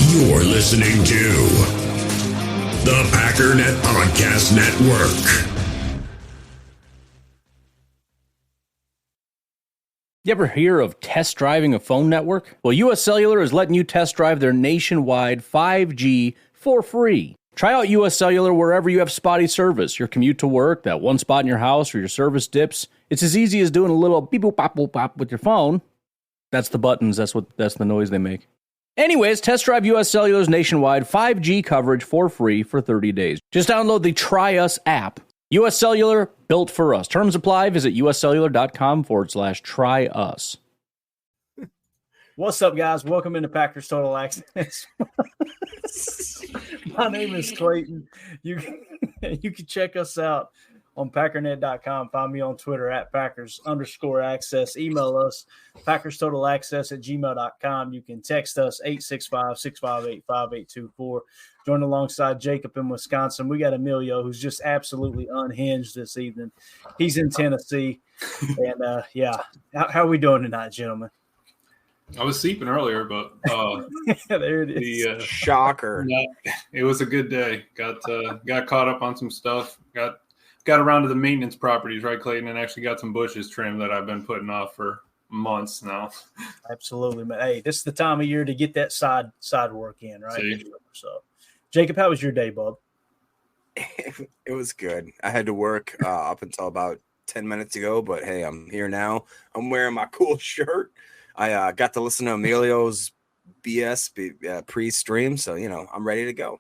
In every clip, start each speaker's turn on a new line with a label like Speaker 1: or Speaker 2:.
Speaker 1: You're listening to the Packernet Podcast Network.
Speaker 2: You ever hear of test driving a phone network? Well, US Cellular is letting you test drive their nationwide 5G for free. Try out US Cellular wherever you have spotty service. Your commute to work, that one spot in your house where your service dips. It's as easy as doing a little beep boop pop boop pop with your phone. That's the buttons. That's the noise they make. Anyways, test drive US Cellular's nationwide 5G coverage for free for 30 days. Just download the Try Us app. US Cellular, built for us. Terms apply. Visit uscellular.com/try us.
Speaker 3: What's up, guys? Welcome into Packers Total Access. My name is Clayton. You can check us out on packernet.com. Find me on Twitter at Packers_access. Email us, PackersTotalAccess@gmail.com. You can text us 865-658-5824. Joined alongside Jacob in Wisconsin. We got Emilio, who's just absolutely unhinged this evening. He's in Tennessee. And, how are we doing tonight, gentlemen?
Speaker 4: I was sleeping earlier, but
Speaker 3: there it is.
Speaker 5: Shocker.
Speaker 4: Yeah, it was a good day. Got caught up on some stuff. Got around to the maintenance properties, right, Clayton, and actually got some bushes trimmed that I've been putting off for months now.
Speaker 3: Absolutely, man. Hey, this is the time of year to get that side work in, right?
Speaker 4: See?
Speaker 3: So, Jacob, how was your day, bub?
Speaker 5: It was good. I had to work up until about 10 minutes ago, but hey, I'm here now. I'm wearing my cool shirt. I got to listen to Emilio's BS pre-stream, so, I'm ready to go.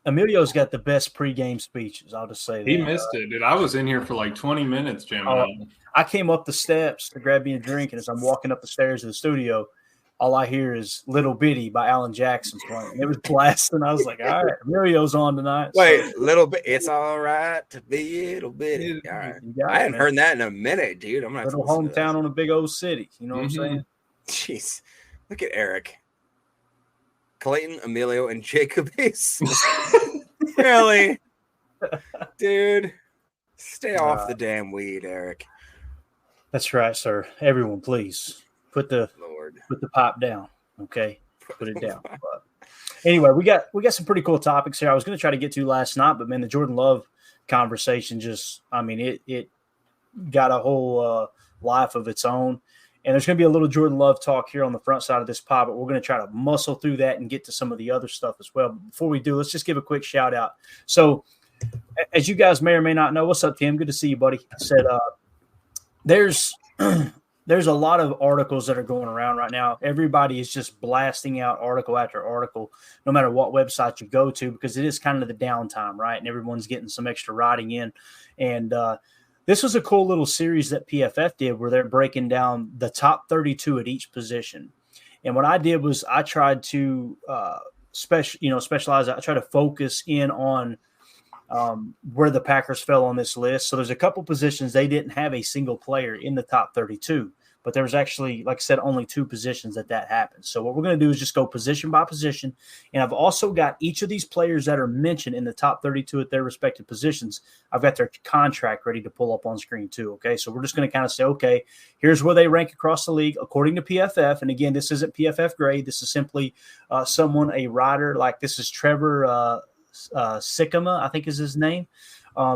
Speaker 3: Emilio's got the best pregame speeches. I'll just say that.
Speaker 4: He missed it, dude. I was in here for like 20 minutes, Jim.
Speaker 3: I came up the steps to grab me a drink, and as I'm walking up the stairs of the studio, all I hear is Little Bitty by Alan Jackson playing. It was blasting. I was like, all right, Emilio's on tonight.
Speaker 5: Wait, Little Bit. It's all right to be Little Bitty. All right. I hadn't heard that in a minute, dude. I'm not
Speaker 3: little hometown on a big old city. You know what I'm saying?
Speaker 5: Jeez. Look at Eric. Clayton, Emilio, and Jacob is really, dude. Stay off the damn weed, Eric.
Speaker 3: That's right, sir. Everyone, please put the pipe down. Okay, put it down. But anyway, we got some pretty cool topics here. I was going to try to get to last night, but man, the Jordan Love conversation it got a whole life of its own. And there's going to be a little Jordan Love talk here on the front side of this pod, but we're going to try to muscle through that and get to some of the other stuff as well. But before we do, let's just give a quick shout out. So as you guys may or may not know, what's up, Tim? Good to see you, buddy. I said there's a lot of articles that are going around right now. Everybody is just blasting out article after article, no matter what website you go to, because it is kind of the downtime, right? And everyone's getting some extra writing in. And this was a cool little series that PFF did where they're breaking down the top 32 at each position. And what I did was I tried to specialize. I tried to focus in on where the Packers fell on this list. So there's a couple positions they didn't have a single player in the top 32. But there was actually, like I said, only two positions that happened. So what we're going to do is just go position by position. And I've also got each of these players that are mentioned in the top 32 at their respective positions. I've got their contract ready to pull up on screen too, okay? So we're just going to kind of say, okay, here's where they rank across the league according to PFF. And again, this isn't PFF grade. This is simply a writer. Like this is Trevor Sikkema, I think is his name.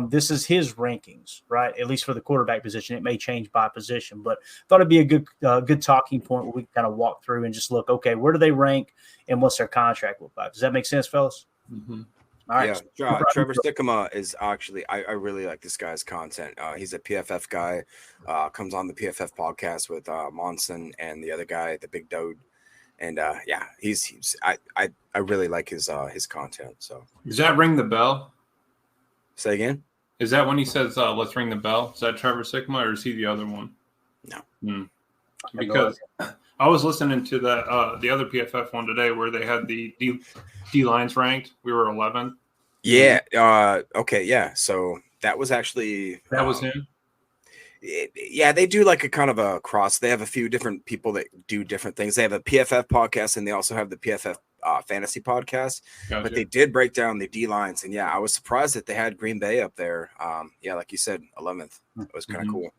Speaker 3: This is his rankings, right? At least for the quarterback position. It may change by position, but thought it'd be a good talking point where we can kind of walk through and just look, okay, where do they rank and what's their contract look like? Does that make sense, fellas?
Speaker 4: Mm-hmm.
Speaker 3: All right.
Speaker 5: Yeah, Trevor Sikkema is actually, I really like this guy's content. He's a PFF guy, comes on the PFF podcast with Monson and the other guy, the big dude. And I really like his content. So
Speaker 4: does that ring the bell?
Speaker 5: Say again?
Speaker 4: Is that when he says, let's ring the bell? Is that Trevor Sikkema or is he the other one?
Speaker 5: No.
Speaker 4: Because I was listening to that the other PFF one today where they had the D lines ranked. We were 11th.
Speaker 5: Yeah. Okay. Yeah. So that was actually
Speaker 4: – that was him?
Speaker 5: They do like a kind of a cross. They have a few different people that do different things. They have a PFF podcast and they also have the PFF fantasy podcast. Gotcha. But they did break down the D lines. And I was surprised that they had Green Bay up there. Like you said, 11th. It was kind of cool.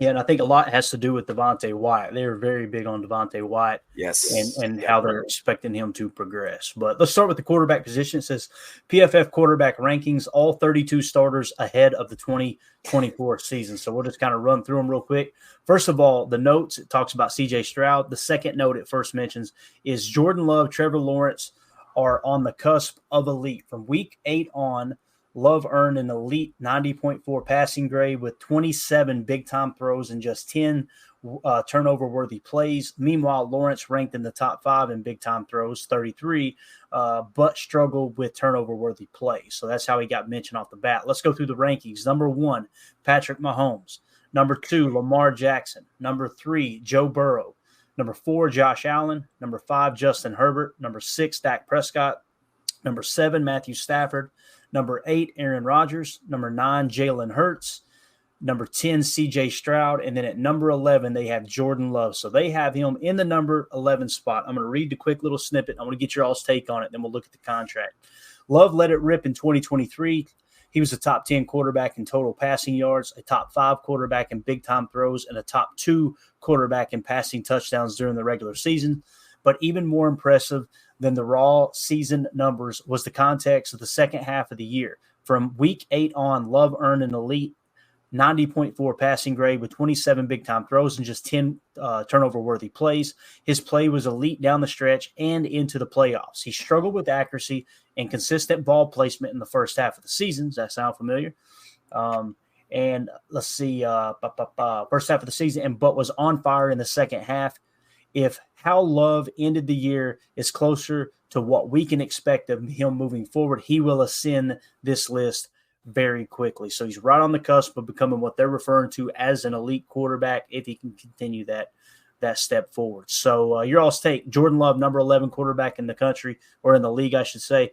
Speaker 3: Yeah, and I think a lot has to do with Devontae Wyatt. They're very big on Devontae Wyatt,
Speaker 5: Yes,
Speaker 3: and how they're expecting him to progress. But let's start with the quarterback position. It says PFF quarterback rankings, all 32 starters ahead of the 2024 season. So we'll just kind of run through them real quick. First of all, the notes, it talks about C.J. Stroud. The second note it first mentions is Jordan Love, Trevor Lawrence are on the cusp of elite. From week 8 on, Love earned an elite 90.4 passing grade with 27 big-time throws and just 10 turnover-worthy plays. Meanwhile, Lawrence ranked in the top 5 in big-time throws, 33, but struggled with turnover-worthy plays. So that's how he got mentioned off the bat. Let's go through the rankings. Number 1, Patrick Mahomes. Number 2, Lamar Jackson. Number 3, Joe Burrow. Number 4, Josh Allen. Number 5, Justin Herbert. Number 6, Dak Prescott. Number 7, Matthew Stafford. Number 8, Aaron Rodgers. Number 9, Jalen Hurts. Number 10, C.J. Stroud. And then at number 11, they have Jordan Love. So they have him in the number 11 spot. I'm going to read the quick little snippet. I want to get your all's take on it. Then we'll look at the contract. Love let it rip in 2023. He was a top 10 quarterback in total passing yards, a top 5 quarterback in big-time throws, and a top 2 quarterback in passing touchdowns during the regular season. But even more impressive than the raw season numbers was the context of the second half of the year. From week 8 on, Love earned an elite 90.4 passing grade with 27 big-time throws and just 10 turnover-worthy plays. His play was elite down the stretch and into the playoffs. He struggled with accuracy and consistent ball placement in the first half of the season. Does that sound familiar? And let's see, first half of the season, but was on fire in the second half. If how Love ended the year is closer to what we can expect of him moving forward, he will ascend this list very quickly. So he's right on the cusp of becoming what they're referring to as an elite quarterback if he can continue that step forward. So your all's take, Jordan Love, number 11 quarterback in the country, or in the league, I should say.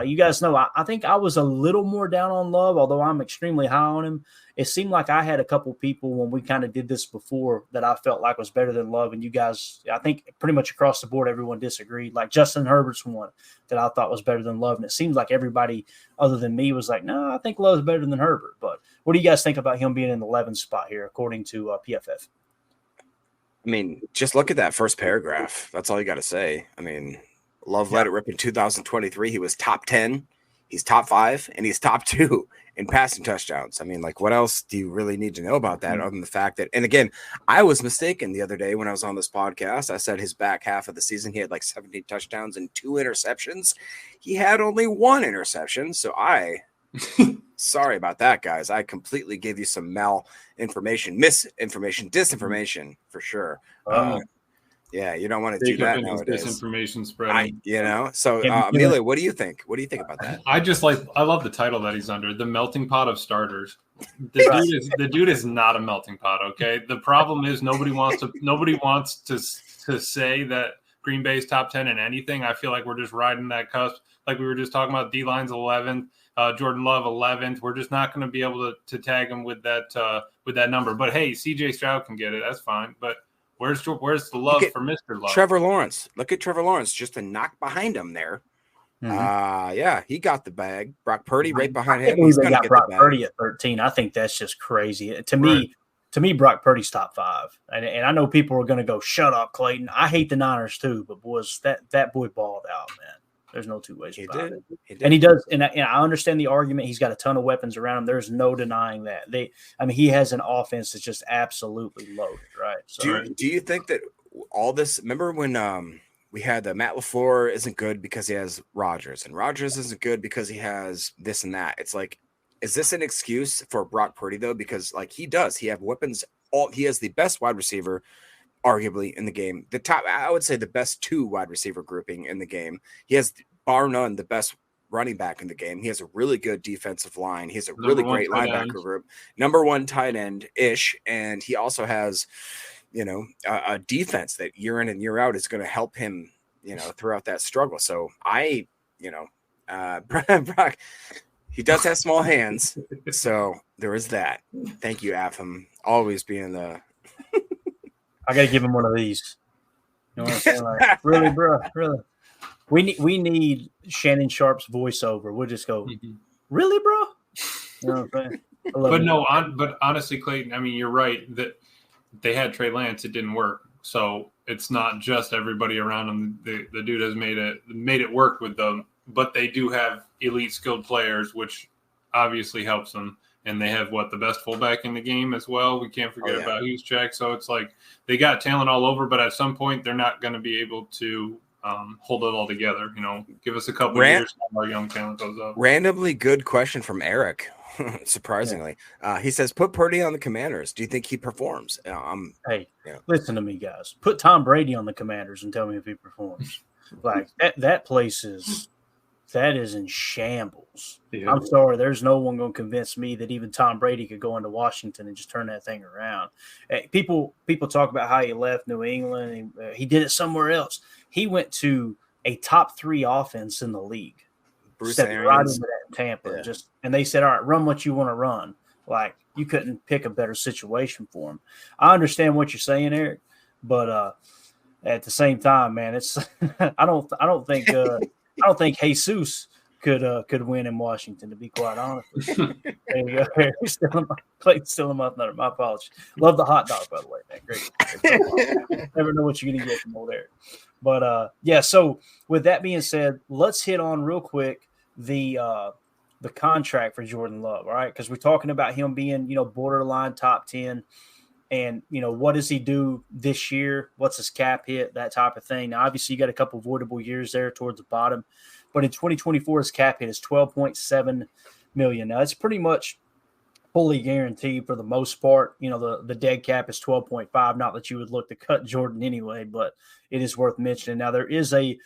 Speaker 3: You guys know I think I was a little more down on Love, although I'm extremely high on him. It seemed like I had a couple people when we kind of did this before that I felt like was better than Love, and you guys, I think pretty much across the board, everyone disagreed. Like Justin Herbert's one that I thought was better than Love, and it seems like everybody other than me was like, no, I think Love's better than Herbert. But what do you guys think about him being in the 11th spot here, according to PFF?
Speaker 5: I mean, just look at that first paragraph. That's all you got to say. I mean, Love let it rip in 2023. He was top 10. He's top 5, and he's top 2 in passing touchdowns. I mean, like, what else do you really need to know about that other than the fact that, and again, I was mistaken the other day when I was on this podcast. I said his back half of the season, he had like 17 touchdowns and 2 interceptions. He had only 1 interception. So sorry about that, guys. I completely gave you some misinformation, disinformation for sure. Yeah, you don't want to do that nowadays.
Speaker 4: Disinformation spreading.
Speaker 5: So Amelia, what do you think? What do you think about that?
Speaker 4: I love the title that he's under, the melting pot of starters. The dude is not a melting pot. Okay, the problem is nobody wants to say that Green Bay's top 10 in anything. I feel like we're just riding that cusp. Like we were just talking about, D-line's 11th, Jordan Love 11th. We're just not going to be able to tag him with that number. But hey, C.J. Stroud can get it. That's fine. But where's the love for Mr. Love?
Speaker 5: Trevor Lawrence. Look at Trevor Lawrence, just a knock behind him there. Yeah, he got the bag. Brock Purdy right behind him.
Speaker 3: He's going to get Brock Purdy at 13. I think that's just crazy. To me, Brock Purdy's top 5. And I know people are going to go, shut up, Clayton. I hate the Niners too, but boys, that boy balled out, man. There's no two ways about it. He did. And he does, and I understand the argument. He's got a ton of weapons around him. There's no denying that. He has an offense that's just absolutely loaded, right? So,
Speaker 5: do you think that all this? Remember when we had Matt LaFleur isn't good because he has Rodgers, and Rodgers isn't good because he has this and that. It's like, is this an excuse for Brock Purdy though? Because like he have weapons. He has the best wide receiver, arguably, in the game. The top, I would say, the best 2 wide receiver grouping in the game. He has, bar none, the best running back in the game. He has a really good defensive line. He has a really great linebacker group. Number 1 tight end-ish. And he also has, a defense that year in and year out is going to help him, throughout that struggle. So Brock, he does have small hands. So there is that. Thank you, Afham. Always being the...
Speaker 3: I got to give him one of these. You know what I'm saying? Like, really, bro? Really? We need Shannon Sharp's voiceover. We'll just go, really, bro? You know what I'm saying?
Speaker 4: But honestly, Clayton, I mean, you're right that they had Trey Lance, it didn't work. So it's not just everybody around him. The dude has made it work with them, but they do have elite skilled players, which obviously helps them. And they have the best fullback in the game as well. We can't forget about Juszczyk. So it's like they got talent all over, but at some point they're not going to be able to hold it all together. Give us a couple of years while our young talent goes up.
Speaker 5: Randomly good question from Eric. Surprisingly, he says, "Put Purdy on the Commanders. Do you think he performs?"
Speaker 3: Listen to me, guys. Put Tom Brady on the Commanders and tell me if he performs. Like that place is in shambles. Yeah. I'm sorry, there's no one going to convince me that even Tom Brady could go into Washington and just turn that thing around. Hey, people talk about how he left New England. He did it somewhere else. He went to a top 3 offense in the league.
Speaker 5: Bruce
Speaker 3: Stepped
Speaker 5: Arians.
Speaker 3: right into that Tampa. Yeah. And they said, all right, run what you want to run. Like, you couldn't pick a better situation for him. I understand what you're saying, Eric, but at the same time, man, it's I don't think Jesus could win in Washington, to be quite honest. There you go. Still in my My apologies. Love the hot dog, by the way, man. Great. Never know what you're gonna get from over there. But so with that being said, let's hit on real quick the contract for Jordan Love, all right? Because we're talking about him being, borderline top 10. And, what does he do this year? What's his cap hit? That type of thing. Now, obviously, you got a couple voidable years there towards the bottom. But in 2024, his cap hit is $12.7 million. Now, it's pretty much fully guaranteed for the most part. The dead cap is 12.5. Not that you would look to cut Jordan anyway, but it is worth mentioning. Now, there is a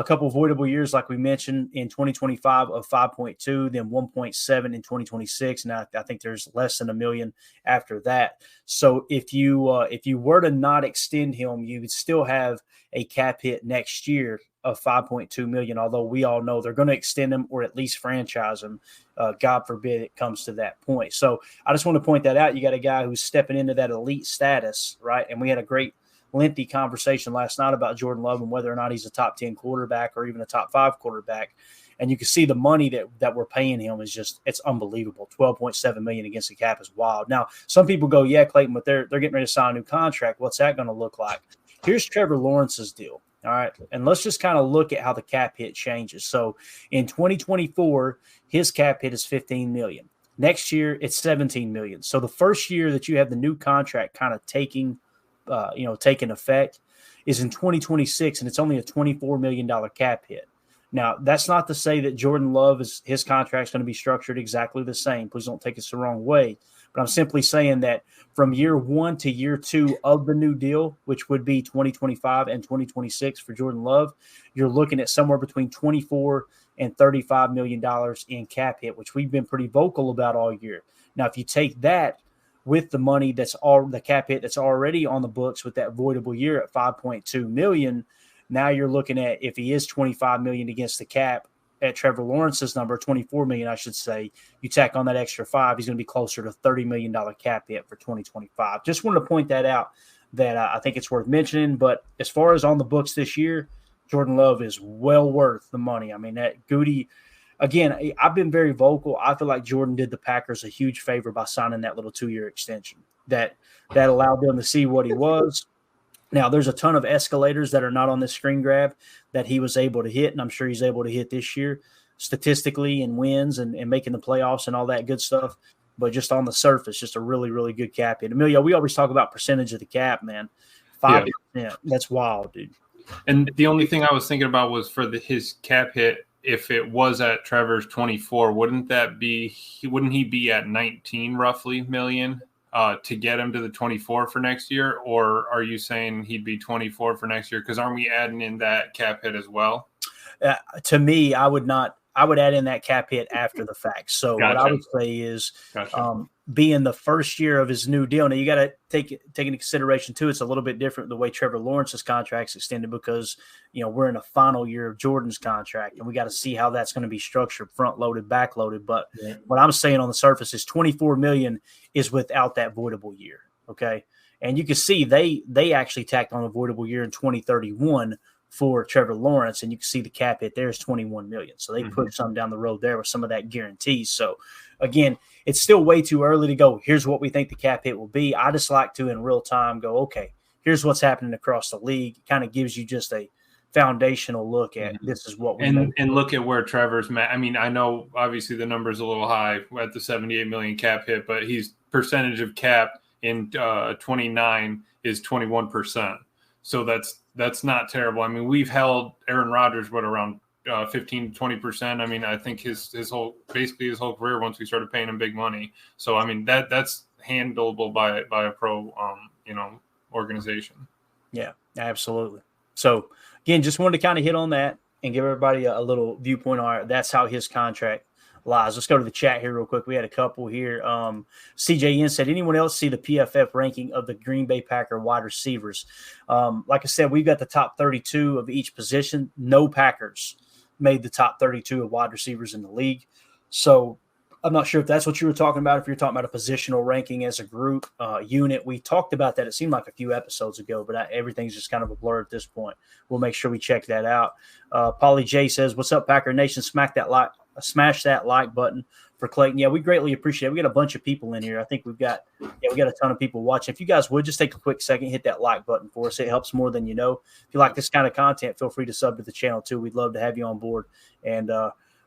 Speaker 3: couple of voidable years, like we mentioned, in 2025 of 5.2, then 1.7 in 2026. And I think there's less than $1 million after that. So if you were to not extend him, you would still have a cap hit next year of $5.2 million, although we all know they're going to extend him or at least franchise him. God forbid it comes to that point. So I just want to point that out. You got a guy who's stepping into that elite status, right? And we had a great lengthy conversation last night about Jordan Love and whether or not he's a top 10 quarterback or even a top 5 quarterback. And you can see the money that we're paying him is it's unbelievable. $12.7 million against the cap is wild. Now, some people go, yeah, Clayton, but they're getting ready to sign a new contract. What's that going to look like? Here's Trevor Lawrence's deal. All right. And let's just kind of look at how the cap hit changes. So in 2024, his cap hit is $15 million. Next year, it's $17 million. So the first year that you have the new contract kind of taking effect is in 2026, and it's only a $24 million cap hit. Now, that's not to say that Jordan Love his contract is going to be structured exactly the same. Please don't take us the wrong way. But I'm simply saying that from year 1 to year 2 of the new deal, which would be 2025 and 2026 for Jordan Love, you're looking at somewhere between $24 and $35 million in cap hit, which we've been pretty vocal about all year. Now, if you take that with the money the cap hit that's already on the books with that voidable year at $5.2 million, now you're looking at, if he is $25 million against the cap at Trevor Lawrence's number, $24 million, I should say, you tack on that extra 5, he's going to be closer to $30 million cap hit for 2025. Just wanted to point that out, that I think it's worth mentioning. But as far as on the books this year, Jordan Love is well worth the money. I mean, that Goody, again, I've been very vocal. I feel like Jordan did the Packers a huge favor by signing that little 2-year extension that allowed them to see what he was. Now, there's a ton of escalators that are not on this screen grab that he was able to hit, and I'm sure he's able to hit this year statistically and wins and making the playoffs and all that good stuff. But just on the surface, just a really, really good cap hit. Emilio, we always talk about percentage of the cap, man. 5%. Yeah. That's wild, dude.
Speaker 4: And the only thing I was thinking about was for his cap hit, if it was at Trevor's 24, wouldn't he be at 19 roughly million to get him to the 24 for next year? Or are you saying he'd be 24 for next year? Because aren't we adding in that cap hit as well?
Speaker 3: To me, I would add in that cap hit after the fact. So
Speaker 4: Gotcha.
Speaker 3: What I would say is being the first year of his new deal. Now, you got to take into consideration, too, it's a little bit different the way Trevor Lawrence's contract's extended because, we're in a final year of Jordan's contract, and we got to see how that's going to be structured, front-loaded, back-loaded. But what I'm saying on the surface is $24 million is without that voidable year, okay? And you can see they actually tacked on a voidable year in 2031 for Trevor Lawrence, and you can see the cap hit there is $21 million. So they put some down the road there with some of that guarantee. So again, it's still way too early to go, here's what we think the cap hit will be. I just like to, in real time, go, okay, here's what's happening across the league. It kind of gives you just a foundational look at this is what we
Speaker 4: and look at where Trevor's I mean, I know obviously the number's a little high at the 78 million cap hit, but he's percentage of cap in 29 is 21%. So that's not terrible. I mean, we've held Aaron Rodgers around 15 to 20%. I mean, I think his whole career once we started paying him big money. So I mean that's handleable by a pro organization.
Speaker 3: Yeah, absolutely. So again, just wanted to kind of hit on that and give everybody a little viewpoint on it. That's how his contract lies. Let's go to the chat here real quick. We had a couple here. CJN said, anyone else see the PFF ranking of the Green Bay Packer wide receivers? Like I said, we've got the top 32 of each position. No Packers made the top 32 of wide receivers in the league. So I'm not sure if that's what you were talking about, if you're talking about a positional ranking as a group unit. We talked about that. It seemed like a few episodes ago, but everything's just kind of a blur at this point. We'll make sure we check that out. Polly J says, what's up, Packer Nation? Smash that like button for Clayton. Yeah, we greatly appreciate it. We got a bunch of people in here. I think we got a ton of people watching. If you guys would just take a quick second, hit that like button for us. It helps more than you know. If you like this kind of content, feel free to sub to the channel too. We'd love to have you on board. And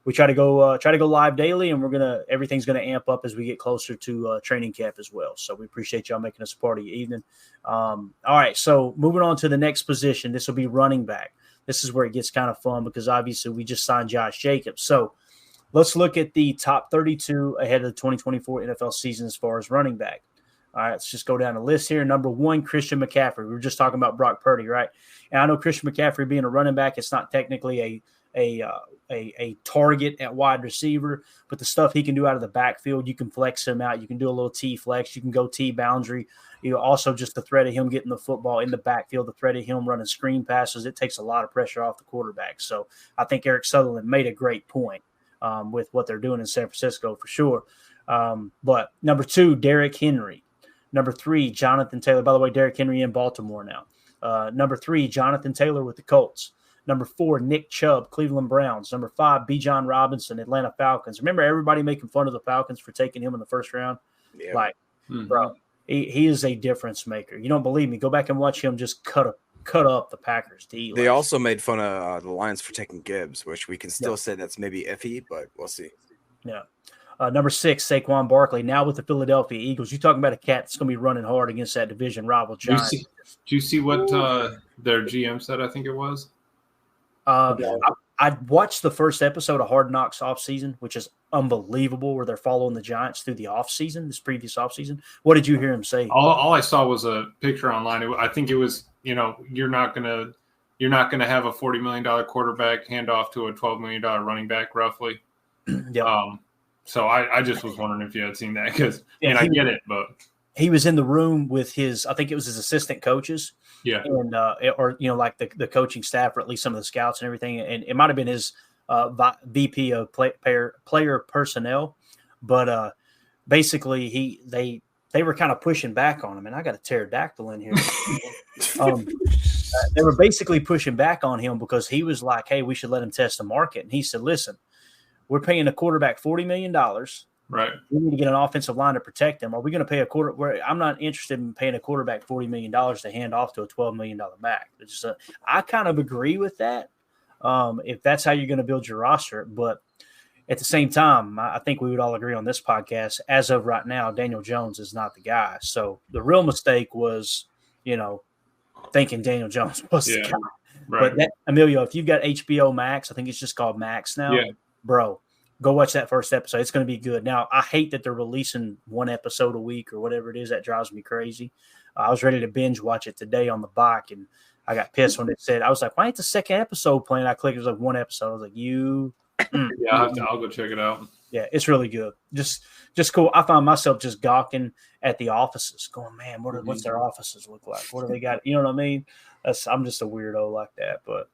Speaker 3: we try to go live daily, and everything's gonna amp up as we get closer to training camp as well. So we appreciate y'all making us a part of your evening. All right, so moving on to the next position. This will be running back. This is where it gets kind of fun because obviously we just signed Josh Jacobs. So let's look at the top 32 ahead of the 2024 NFL season as far as running back. All right, let's just go down the list here. Number 1, Christian McCaffrey. We were just talking about Brock Purdy, right? And I know Christian McCaffrey being a running back, it's not technically a target at wide receiver, but the stuff he can do out of the backfield, you can flex him out. You can do a little T flex. You can go T boundary. Also just the threat of him getting the football in the backfield, the threat of him running screen passes, it takes a lot of pressure off the quarterback. So I think Eric Sutherland made a great point with what they're doing in San Francisco for sure. But number 2, Derrick Henry. Number 3, Jonathan Taylor. By the way, Derrick Henry in Baltimore now. Number 3, Jonathan Taylor with the Colts. Number 4, Nick Chubb, Cleveland Browns. Number 5, Bijan Robinson, Atlanta Falcons. Remember everybody making fun of the Falcons for taking him in the first round? Yeah. Bro, he is a difference maker. You don't believe me? Go back and watch him just cut up the Packers.
Speaker 5: They also made fun of the Lions for taking Gibbs, which we can still say that's maybe iffy, but we'll see.
Speaker 3: Yeah. Number 6, Saquon Barkley, now with the Philadelphia Eagles. You talking about a cat that's going to be running hard against that division rival Giants.
Speaker 4: Do you see what their GM said, I think it was?
Speaker 3: I watched the first episode of Hard Knocks offseason, which is unbelievable, where they're following the Giants through the offseason, this previous offseason. What did you hear him say?
Speaker 4: All I saw was a picture online. I think it was, you're not gonna have a $40 million quarterback hand off to a $12 million running back, roughly.
Speaker 3: Yeah.
Speaker 4: So I just was wondering if you had seen that because I get it, but
Speaker 3: he was in the room with I think it was his assistant coaches.
Speaker 4: Yeah.
Speaker 3: And, like the coaching staff, or at least some of the scouts and everything. And it might've been his VP of player personnel, but basically they were kind of pushing back on him, and I got a pterodactyl in here. They were basically pushing back on him because he was like, hey, we should let him test the market. And he said, listen, we're paying a quarterback $40 million.
Speaker 4: Right.
Speaker 3: We need to get an offensive line to protect them. Are we going to pay I'm not interested in paying a quarterback $40 million to hand off to a $12 million back. I kind of agree with that if that's how you're going to build your roster. But at the same time, I think we would all agree on this podcast, as of right now, Daniel Jones is not the guy. So the real mistake was, thinking Daniel Jones was the guy.
Speaker 4: Right.
Speaker 3: But Emilio, if you've got HBO Max, I think it's just called Max now, bro, go watch that first episode. It's going to be good. Now, I hate that they're releasing one episode a week or whatever it is. That drives me crazy. I was ready to binge watch it today on the bike, and I got pissed when it said, I was like, why ain't the second episode playing? I clicked, it was like one episode. I was like,
Speaker 4: I'll go check it out.
Speaker 3: Yeah, it's really good. Just cool. I find myself just gawking at the offices going, man, what's their offices look like? What do they got? You know what I mean? I'm just a weirdo like that. But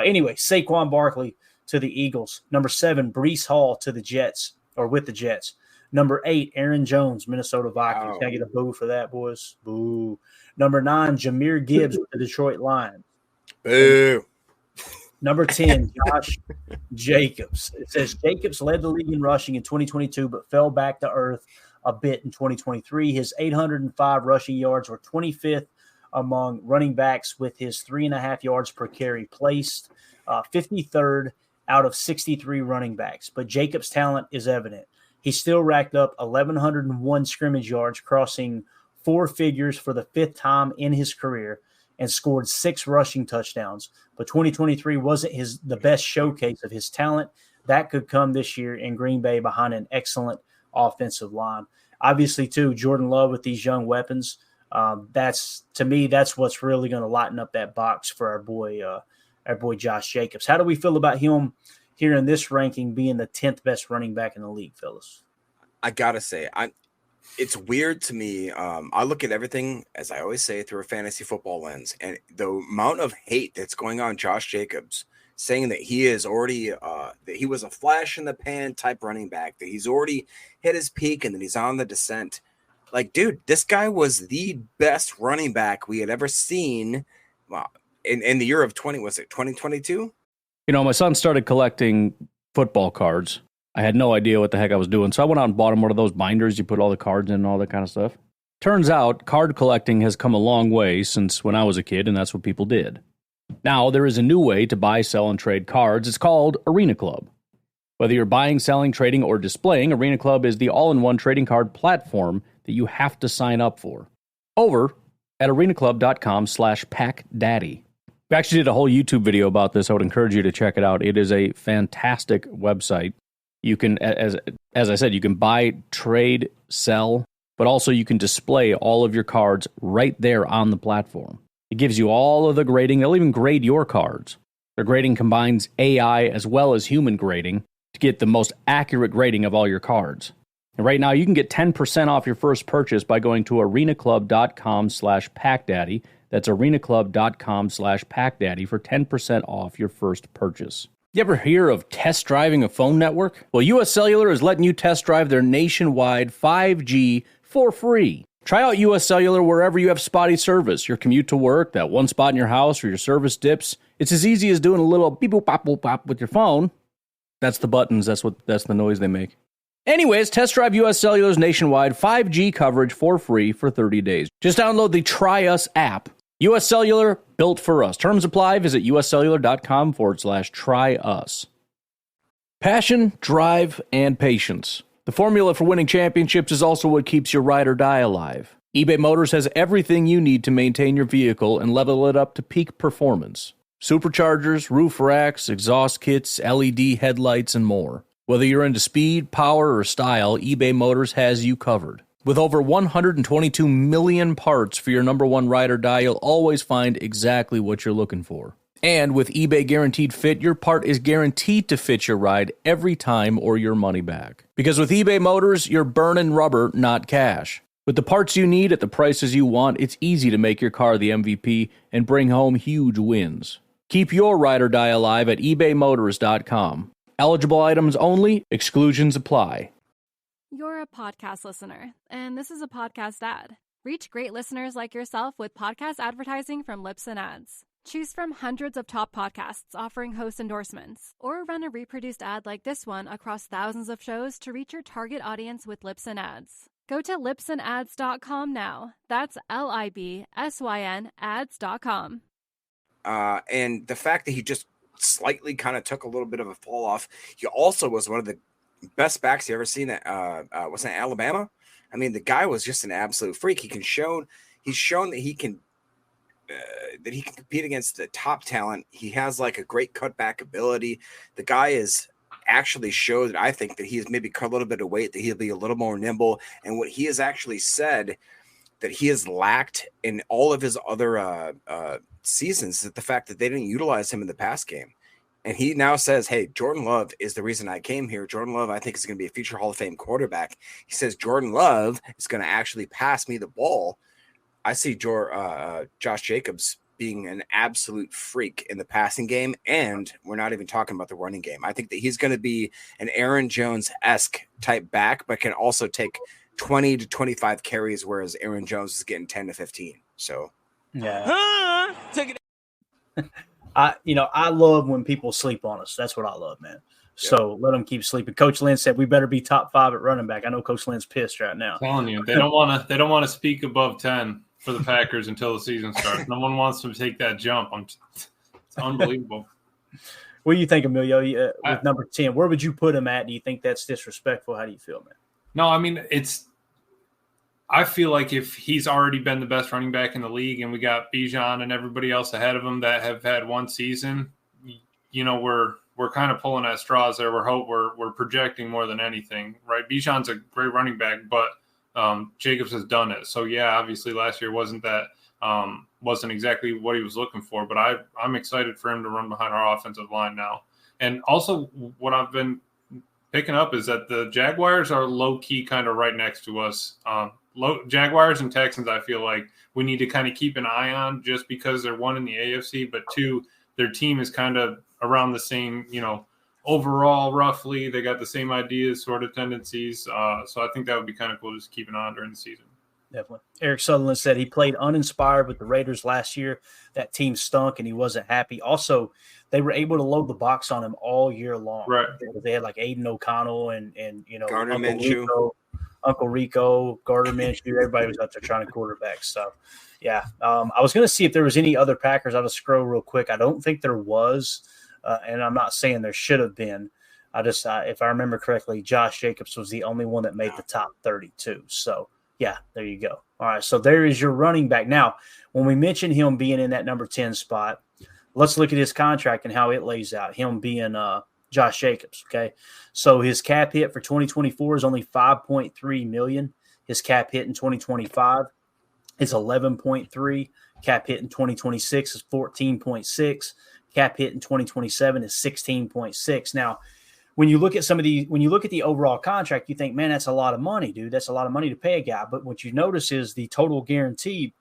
Speaker 3: anyway, Saquon Barkley to the Eagles. Number 7, Breece Hall to the Jets, or with the Jets. Number 8, Aaron Jones, Minnesota Vikings. Can I get a boo for that, boys? Boo. Number 9, Jahmyr Gibbs with the Detroit Lions.
Speaker 5: Boo.
Speaker 3: Number 10, Josh Jacobs. It says Jacobs led the league in rushing in 2022, but fell back to earth a bit in 2023. His 805 rushing yards were 25th among running backs, with his 3.5 yards per carry placed 53rd out of 63 running backs. But Jacobs' talent is evident. He still racked up 1,101 scrimmage yards, crossing four figures for the fifth time in his career, and scored 6 rushing touchdowns. But 2023 wasn't the best showcase of his talent. That could come this year in Green Bay behind an excellent offensive line. Obviously, too, Jordan Love with these young weapons. That's what's really going to lighten up that box for our boy Josh Jacobs. How do we feel about him here in this ranking, being the 10th best running back in the league, fellas?
Speaker 5: I gotta say, it's weird to me. I look at everything, as I always say, through a fantasy football lens, and the amount of hate that's going on Josh Jacobs, saying that he is already that he was a flash in the pan type running back, that he's already hit his peak and that he's on the descent. Like, dude, this guy was the best running back we had ever seen. In the year of 2022?
Speaker 2: You know, my son started collecting football cards. I had no idea what the heck I was doing, so I went out and bought him one of those binders you put all the cards in and all that kind of stuff. Turns out, card collecting has come a long way since when I was a kid, and that's what people did. Now, there is a new way to buy, sell, and trade cards. It's called Arena Club. Whether you're buying, selling, trading, or displaying, Arena Club is the all-in-one trading card platform that you have to sign up for. Over at arenaclub.com/packdaddy. We actually did a whole YouTube video about this. I would encourage you to check it out. It is a fantastic website. You can, as I said, you can buy, trade, sell, but also you can display all of your cards right there on the platform. It gives you all of the grading. They'll even grade your cards. Their grading combines AI as well as human grading to get the most accurate grading of all your cards. And right now, you can get 10% off your first purchase by going to arenaclub.com/packdaddy. That's arenaclub.com/packdaddy for 10% off your first purchase. You ever hear of test driving a phone network? Well, US Cellular is letting you test drive their nationwide 5G for free. Try out US Cellular wherever you have spotty service. Your commute to work, that one spot in your house where your service dips. It's as easy as doing a little beep boop pop boop pop with your phone. That's the buttons. That's the noise they make. Anyways, test drive US Cellular's nationwide 5G coverage for free for 30 days. Just download the Try Us app. US Cellular, built for us. Terms apply. Visit uscellular.com/try us. Passion, drive, and patience. The formula for winning championships is also what keeps your ride or die alive. eBay Motors has everything you need to maintain your vehicle and level it up to peak performance. Superchargers, roof racks, exhaust kits, LED headlights, and more. Whether you're into speed, power, or style, eBay Motors has you covered. With over 122 million parts for your number one ride or die, you'll always find exactly what you're looking for. And with eBay Guaranteed Fit, your part is guaranteed to fit your ride every time or your money back. Because with eBay Motors, you're burning rubber, not cash. With the parts you need at the prices you want, it's easy to make your car the MVP and bring home huge wins. Keep your ride or die alive at ebaymotors.com. Eligible items only, exclusions apply.
Speaker 6: You're a podcast listener, and this is a podcast ad. Reach great listeners like yourself with podcast advertising from Lips and Ads. Choose from hundreds of top podcasts offering host endorsements, or run a reproduced ad like this one across thousands of shows to reach your target audience with Lips and Ads. Go to lipsandads.com now. That's LIBSYN ads.com.
Speaker 5: And the fact that he just slightly kind of took a little bit of a fall off, he also was one of the best backs you ever seen at was in Alabama. I mean, the guy was just an absolute freak. He's shown that he can compete against the top talent. He has like a great cutback ability. The guy is actually showed, I think, that he has maybe cut a little bit of weight, that he'll be a little more nimble. And what he has actually said that he has lacked in all of his other seasons is the fact that they didn't utilize him in the pass game. And he now says, hey, Jordan Love is the reason I came here. Jordan Love, I think, is going to be a future Hall of Fame quarterback. He says Jordan Love is going to actually pass me the ball. I see Josh Jacobs being an absolute freak in the passing game, and we're not even talking about the running game. I think that he's going to be an Aaron Jones-esque type back, but can also take 20 to 25 carries, whereas Aaron Jones is getting 10 to 15. So,
Speaker 3: yeah. I love when people sleep on us. That's what I love, man. So let them keep sleeping. Coach Lynn said we better be top 5 at running back. I know Coach Lynn's pissed right now.
Speaker 4: I'm telling you, they don't want to speak above 10 for the Packers until the season starts. No one wants to take that jump. It's unbelievable.
Speaker 3: What do you think, Emilio, with number 10? Where would you put him at? Do you think that's disrespectful? How do you feel, man?
Speaker 4: No, I mean, I feel like if he's already been the best running back in the league and we got Bijan and everybody else ahead of him that have had one season, we're kind of pulling at straws there. We're projecting more than anything, right? Bijan's a great running back, but Jacobs has done it. So yeah, obviously last year wasn't exactly what he was looking for, but I'm excited for him to run behind our offensive line now. And also what I've been picking up is that the Jaguars are low key kind of right next to us. Jaguars and Texans, I feel like we need to kind of keep an eye on just because they're one in the AFC, but two, their team is kind of around the same, overall roughly. They got the same ideas, sort of tendencies. So I think that would be kind of cool just to keep an eye on during the season.
Speaker 3: Definitely. Eric Sutherland said he played uninspired with the Raiders last year. That team stunk and he wasn't happy. Also, they were able to load the box on him all year long.
Speaker 4: Right.
Speaker 3: They had like Aiden O'Connell and
Speaker 5: Gardner Minshew.
Speaker 3: Uncle Rico, Gardner Minshew. Everybody was out there trying to quarterback. So, yeah. I was going to see if there was any other Packers. I'll just scroll real quick. I don't think there was, and I'm not saying there should have been. If I remember correctly, Josh Jacobs was the only one that made the top 32. So, yeah, there you go. All right, so there is your running back. Now, when we mention him being in that number 10 spot, let's look at his contract and how it lays out, him being Josh Jacobs, okay? So his cap hit for 2024 is only $5.3 million. His cap hit in 2025 is 11.3. Cap hit in 2026 is 14.6. Cap hit in 2027 is 16.6. Now, when you look at the overall contract, you think, man, that's a lot of money, dude. That's a lot of money to pay a guy. But what you notice is the total guarantee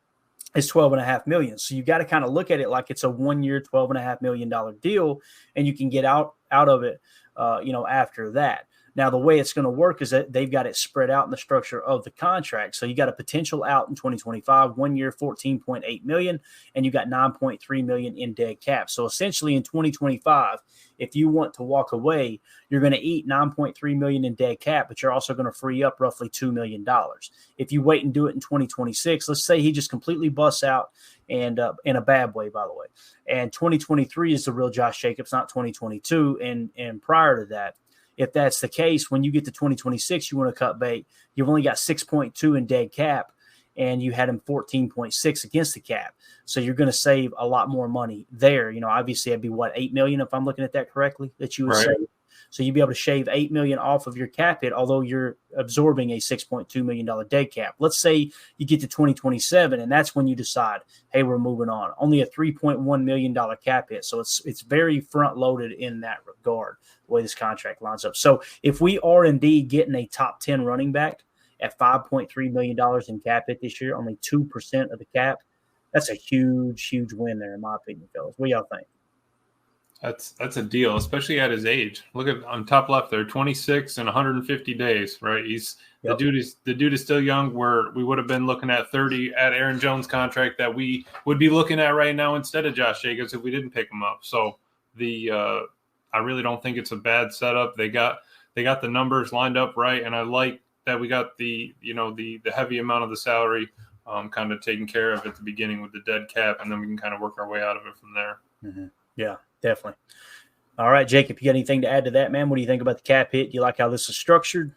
Speaker 3: is $12.5 million. So you got to kind of look at it like it's a 1 year, $12.5 million deal, and you can get out of it, after that. Now, the way it's going to work is that they've got it spread out in the structure of the contract. So you got a potential out in 2025, 1 year, $14.8 million, and you got $9.3 million in dead cap. So essentially in 2025, if you want to walk away, you're going to eat $9.3 million in dead cap, but you're also going to free up roughly $2 million. If you wait and do it in 2026, let's say he just completely busts out, and in a bad way, by the way. And 2023 is the real Josh Jacobs, not 2022. And prior to that, if that's the case, when you get to 2026, you want to cut bait. You've only got 6.2 in dead cap, and you had him 14.6 against the cap. So you're going to save a lot more money there. Obviously it'd be $8 million if I'm looking at that correctly that you would save. So you'd be able to shave $8 million off of your cap hit, although you're absorbing a $6.2 million dead cap. Let's say you get to 2027, and that's when you decide, hey, we're moving on. Only a $3.1 million cap hit. So it's very front loaded in that regard, the way this contract lines up. So if we are indeed getting a top 10 running back at $5.3 million in cap hit this year, only 2% of the cap, that's a huge, huge win there, in my opinion, fellas. What do y'all think?
Speaker 4: That's a deal, especially at his age. Look at on top left there, 26 and 150 days, right? The dude is still young. We would have been looking at 30 at Aaron Jones' contract that we would be looking at right now instead of Josh Jacobs if we didn't pick him up. So I really don't think it's a bad setup. They got the numbers lined up right, and I like that we got the heavy amount of the salary kind of taken care of at the beginning with the dead cap, and then we can kind of work our way out of it from there.
Speaker 3: Mm-hmm. Yeah, definitely. All right, Jacob, you got anything to add to that, man? What do you think about the cap hit? Do you like how this is structured?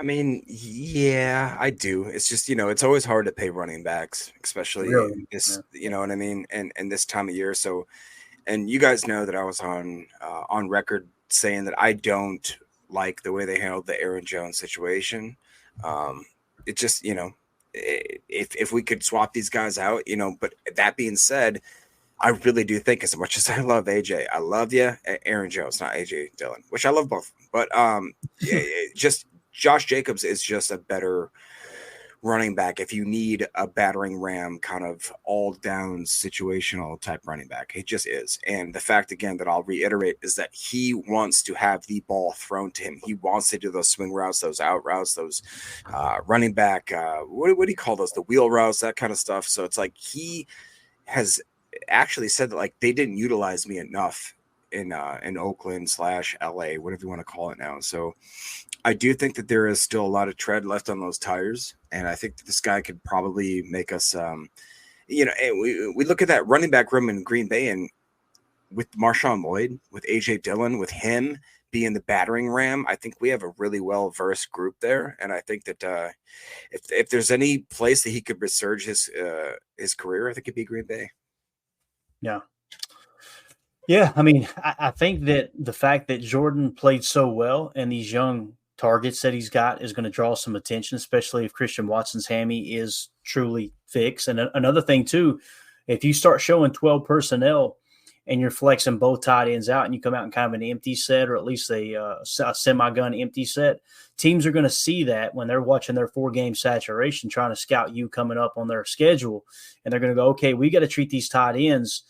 Speaker 5: I mean, yeah, I do. It's just, it's always hard to pay running backs, especially you know what I mean? And this time of year. So, and you guys know that I was on record saying that I don't like the way they handled the Aaron Jones situation. It just, if we could swap these guys out, but that being said, I really do think, as much as I love AJ, I love you, Aaron Jones, not AJ Dillon, which I love both. But just Josh Jacobs is just a better running back if you need a battering ram kind of all down situational type running back. He just is. And the fact, again, that I'll reiterate is that he wants to have the ball thrown to him. He wants to do those swing routes, those out routes, those running back, what do you call those? The wheel routes, that kind of stuff. So it's like he has actually said that like they didn't utilize me enough in Oakland / LA, whatever you want to call it now. So I do think that there is still a lot of tread left on those tires, and I think that this guy could probably make us, and we look at that running back room in Green Bay, and with Marshawn Lloyd, with AJ Dillon, with him being the battering ram, I think we have a really well-versed group there, and I think that if there's any place that he could resurge his career, I think it'd be Green Bay.
Speaker 3: Yeah. Yeah, I mean, I think that the fact that Jordan played so well and these young targets that he's got is going to draw some attention, especially if Christian Watson's hammy is truly fixed. And another thing, too, if you start showing 12 personnel and you're flexing both tight ends out and you come out in kind of an empty set, or at least a semi-gun empty set, teams are going to see that when they're watching their 4-game saturation, trying to scout you coming up on their schedule. And they're going to go, okay, we got to treat these tight ends.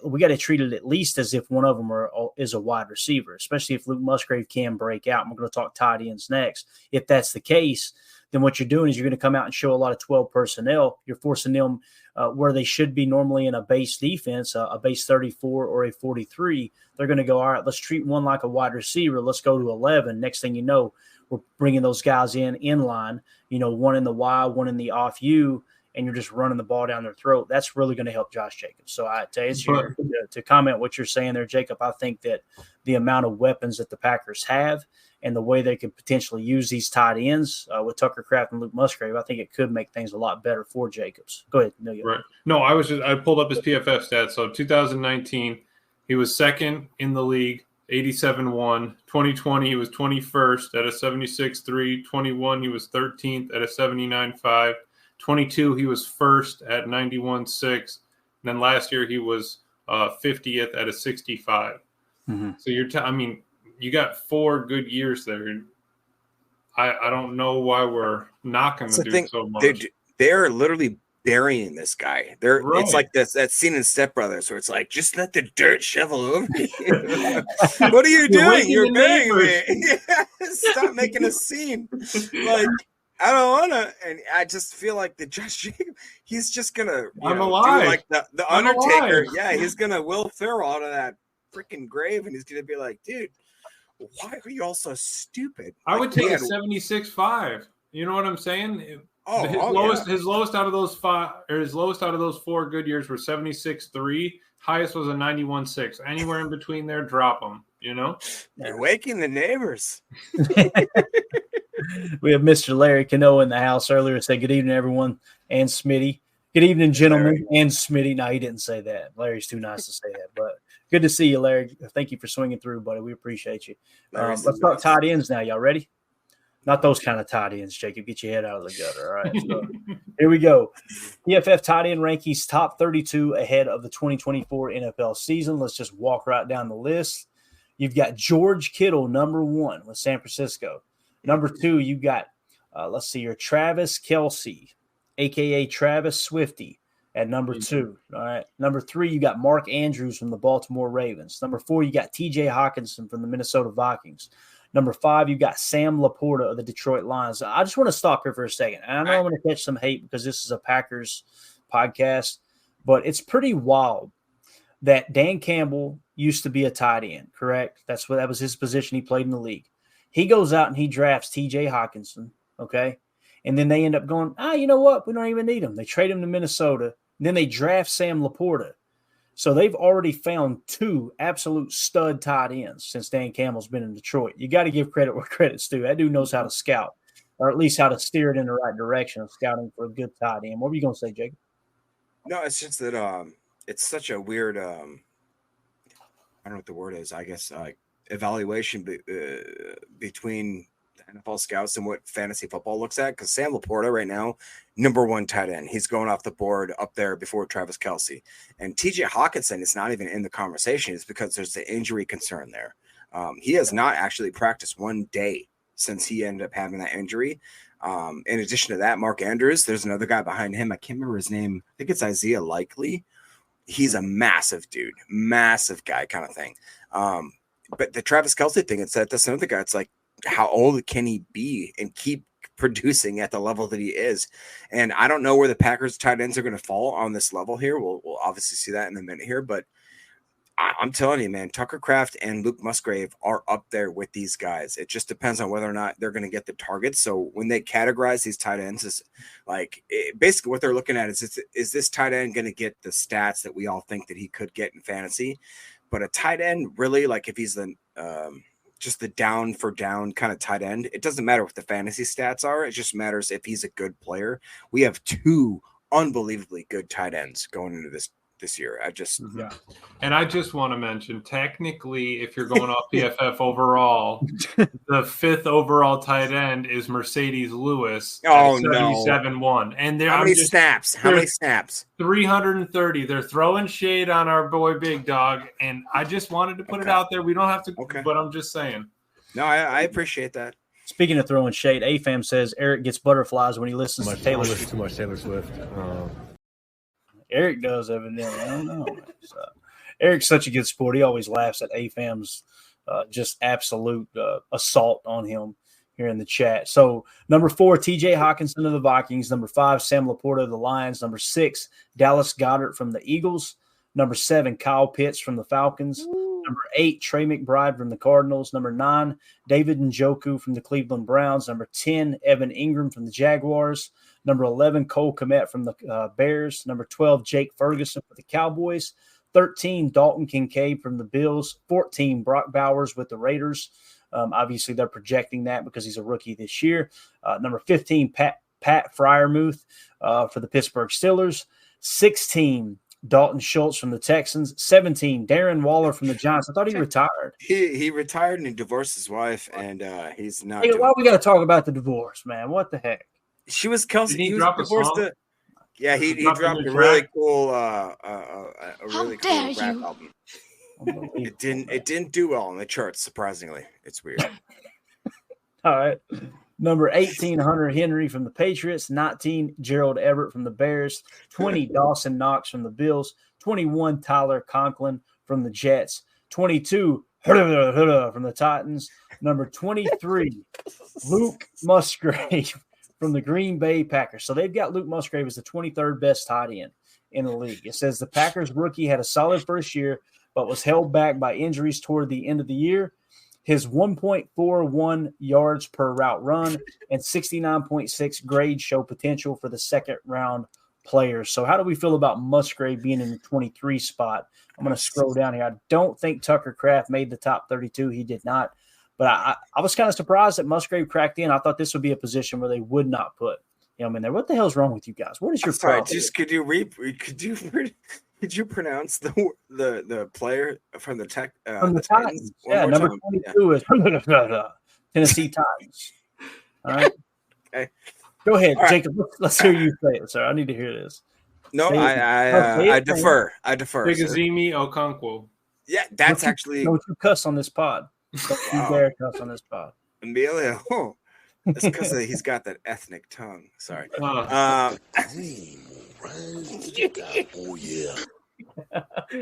Speaker 3: We got to treat it at least as if one of them is a wide receiver, especially if Luke Musgrave can break out. And we're going to talk tight ends next. If that's the case, then what you're doing is you're going to come out and show a lot of 12 personnel. You're forcing them where they should be normally in a base defense, a base 34 or a 43. They're going to go, all right, let's treat one like a wide receiver. Let's go to 11. Next thing you know, we're bringing those guys in line, one in the Y, one in the off U, and you're just running the ball down their throat. That's really going to help Josh Jacobs. So to comment what you're saying there, Jacob, I think that the amount of weapons that the Packers have and the way they could potentially use these tight ends with Tucker Kraft and Luke Musgrave, I think it could make things a lot better for Jacobs. Go ahead, Neil.
Speaker 4: Right. No, I pulled up his PFF stats. So 2019, he was second in the league, 87-1. 2020, he was 21st at a 76-3. 21, he was 13th at a 79-5. 22, he was first at 91.6. And then last year, he was 50th at a 65.
Speaker 3: Mm-hmm.
Speaker 4: So you got 4 good years there. I don't know why we're knocking the dude so much.
Speaker 5: They're literally burying this guy.
Speaker 4: Right.
Speaker 5: It's like that scene in Step Brothers where it's like, just let the dirt shovel over you. What are you doing? You're burying me. Stop making a scene. Like, I don't want to, and I just feel like the Josh Jacobs, he's just gonna.
Speaker 4: I'm alive.
Speaker 5: Do like the Undertaker. Yeah, he's gonna Will Ferrell out of that freaking grave, and he's gonna be like, dude, why are you all so stupid?
Speaker 4: I would take a 76.5. You know what I'm saying? His lowest out of those 5, or his lowest out of those 4 good years were 76.3. Highest was a 91.6. Anywhere in between there, drop them.
Speaker 5: You're waking the neighbors.
Speaker 3: We have Mr. Larry Cano in the house earlier. Say good evening, everyone, and Smitty. Good evening, gentlemen, and Smitty. No, he didn't say that. Larry's too nice to say that, but good to see you, Larry. Thank you for swinging through, buddy. We appreciate you. Let's talk tight ends now. Y'all ready? Not those kind of tight ends, Jacob. Get your head out of the gutter. All right. So, here we go. PFF tight end rankings top 32 ahead of the 2024 NFL season. Let's just walk right down the list. You've got George Kittle, number 1 with San Francisco. Number 2, you got, your Travis Kelce, a.k.a. Travis Swifty, at number 2. All right. Number 3, you got Mark Andrews from the Baltimore Ravens. Number 4, you got T.J. Hawkinson from the Minnesota Vikings. Number 5, you got Sam Laporta of the Detroit Lions. I just want to stop here for a second. And I know I'm going to catch some hate because this is a Packers podcast, but it's pretty wild that Dan Campbell used to be a tight end, correct? That was his position. He played in the league. He goes out and he drafts T.J. Hawkinson, okay? And then they end up going, you know what? We don't even need him. They trade him to Minnesota. And then they draft Sam Laporta. So they've already found 2 absolute stud tight ends since Dan Campbell's been in Detroit. You got to give credit where credit's due. That dude knows how to scout, or at least how to steer it in the right direction of scouting for a good tight end. What were you going to say, Jacob?
Speaker 5: No, it's just that it's such a weird I don't know what the word is. I guess evaluation between NFL scouts and what fantasy football looks at, because Sam Laporta right now, number 1 tight end. He's going off the board up there before Travis Kelce. And TJ Hawkinson is not even in the conversation. It's because there's the injury concern there. He has not actually practiced 1 day since he ended up having that injury. In addition to that, Mark Andrews, there's another guy behind him. I can't remember his name. I think it's Isaiah Likely. He's a massive dude, massive guy kind of thing. But the Travis Kelce thing, that's another guy. It's like, how old can he be and keep producing at the level that he is. And I don't know where the Packers tight ends are going to fall on this level here. We'll obviously see that in a minute here, but I'm telling you, man, Tucker Kraft and Luke Musgrave are up there with these guys. It just depends on whether or not they're going to get the targets. So when they categorize these tight ends, is like basically what they're looking at is this tight end going to get the stats that we all think that he could get in fantasy? But a tight end, really, like if he's the just the down for down kind of tight end, it doesn't matter what the fantasy stats are. It just matters if he's a good player. We have two unbelievably good tight ends going into this year.
Speaker 4: And I just want to mention, technically, if you're going off PFF overall, the 5th overall tight end is Mercedes Lewis.
Speaker 5: Oh,
Speaker 4: 77-1. And
Speaker 5: how many snaps?
Speaker 4: 330. They're throwing shade on our boy Big Dog, and I just wanted to put it out there. We don't have to, but I'm just saying.
Speaker 5: No, I appreciate that.
Speaker 3: Speaking of throwing shade, AFAM says Eric gets butterflies when he listens to Taylor
Speaker 7: Swift. Too much Taylor Swift.
Speaker 3: Eric does, evidently. I don't know. So, Eric's such a good sport. He always laughs at AFAM's just absolute assault on him here in the chat. So, number 4, TJ Hawkinson of the Vikings. Number 5, Sam Laporta of the Lions. Number 6, Dallas Goedert from the Eagles. Number 7, Kyle Pitts from the Falcons. Number 8, Trey McBride from the Cardinals. Number 9, David Njoku from the Cleveland Browns. Number 10, Evan Ingram from the Jaguars. Number 11, Cole Kmet from the Bears. Number 12, Jake Ferguson for the Cowboys. 13, Dalton Kincaid from the Bills. 14, Brock Bowers with the Raiders. Obviously, they're projecting that because he's a rookie this year. Number 15, Pat Freiermuth for the Pittsburgh Steelers. 16, Dalton Schultz from the Texans. 17, Darren Waller from the Giants. I thought he retired.
Speaker 5: He retired and he divorced his wife, and he's not.
Speaker 3: Hey, why we got to talk about the divorce, man? What the heck?
Speaker 5: She was Kelsey.
Speaker 4: Did he
Speaker 5: was
Speaker 4: drop a
Speaker 5: divorced.
Speaker 4: song?
Speaker 5: He dropped a really cool, a really cool rap
Speaker 6: you.
Speaker 5: album. It didn't do well on the charts. Surprisingly, it's weird.
Speaker 3: All right. Number 18, Hunter Henry from the Patriots. 19, Gerald Everett from the Bears. 20, Dawson Knox from the Bills. 21, Tyler Conklin from the Jets. 22, from the Titans. Number 23, Luke Musgrave from the Green Bay Packers. So they've got Luke Musgrave as the 23rd best tight end in the league. It says the Packers rookie had a solid first year, but was held back by injuries toward the end of the year. His 1.41 yards per route run and 69.6 grade show potential for the second-round players. So how do we feel about Musgrave being in the 23 spot? I'm going to scroll down here. I don't think Tucker Kraft made the top 32. He did not. But I was kind of surprised that Musgrave cracked in. I thought this would be a position where they would not put him in there. What the hell's wrong with you guys? What is your problem?
Speaker 5: Just could you pronounce the player from the
Speaker 3: Titans? Yeah, number 22 is Tennessee Titans. All right.
Speaker 5: Okay.
Speaker 3: Go ahead,
Speaker 5: All right.
Speaker 3: Jacob. Let's hear you say it, sir. I need to hear this.
Speaker 5: No, I defer.
Speaker 4: Bigazimi Okonkwo.
Speaker 5: Yeah, that's actually.
Speaker 3: Don't you cuss on this pod. Don't you dare cuss on this pod.
Speaker 5: Emilio. Oh, that's because he's got that ethnic tongue. Sorry.
Speaker 1: Oh yeah.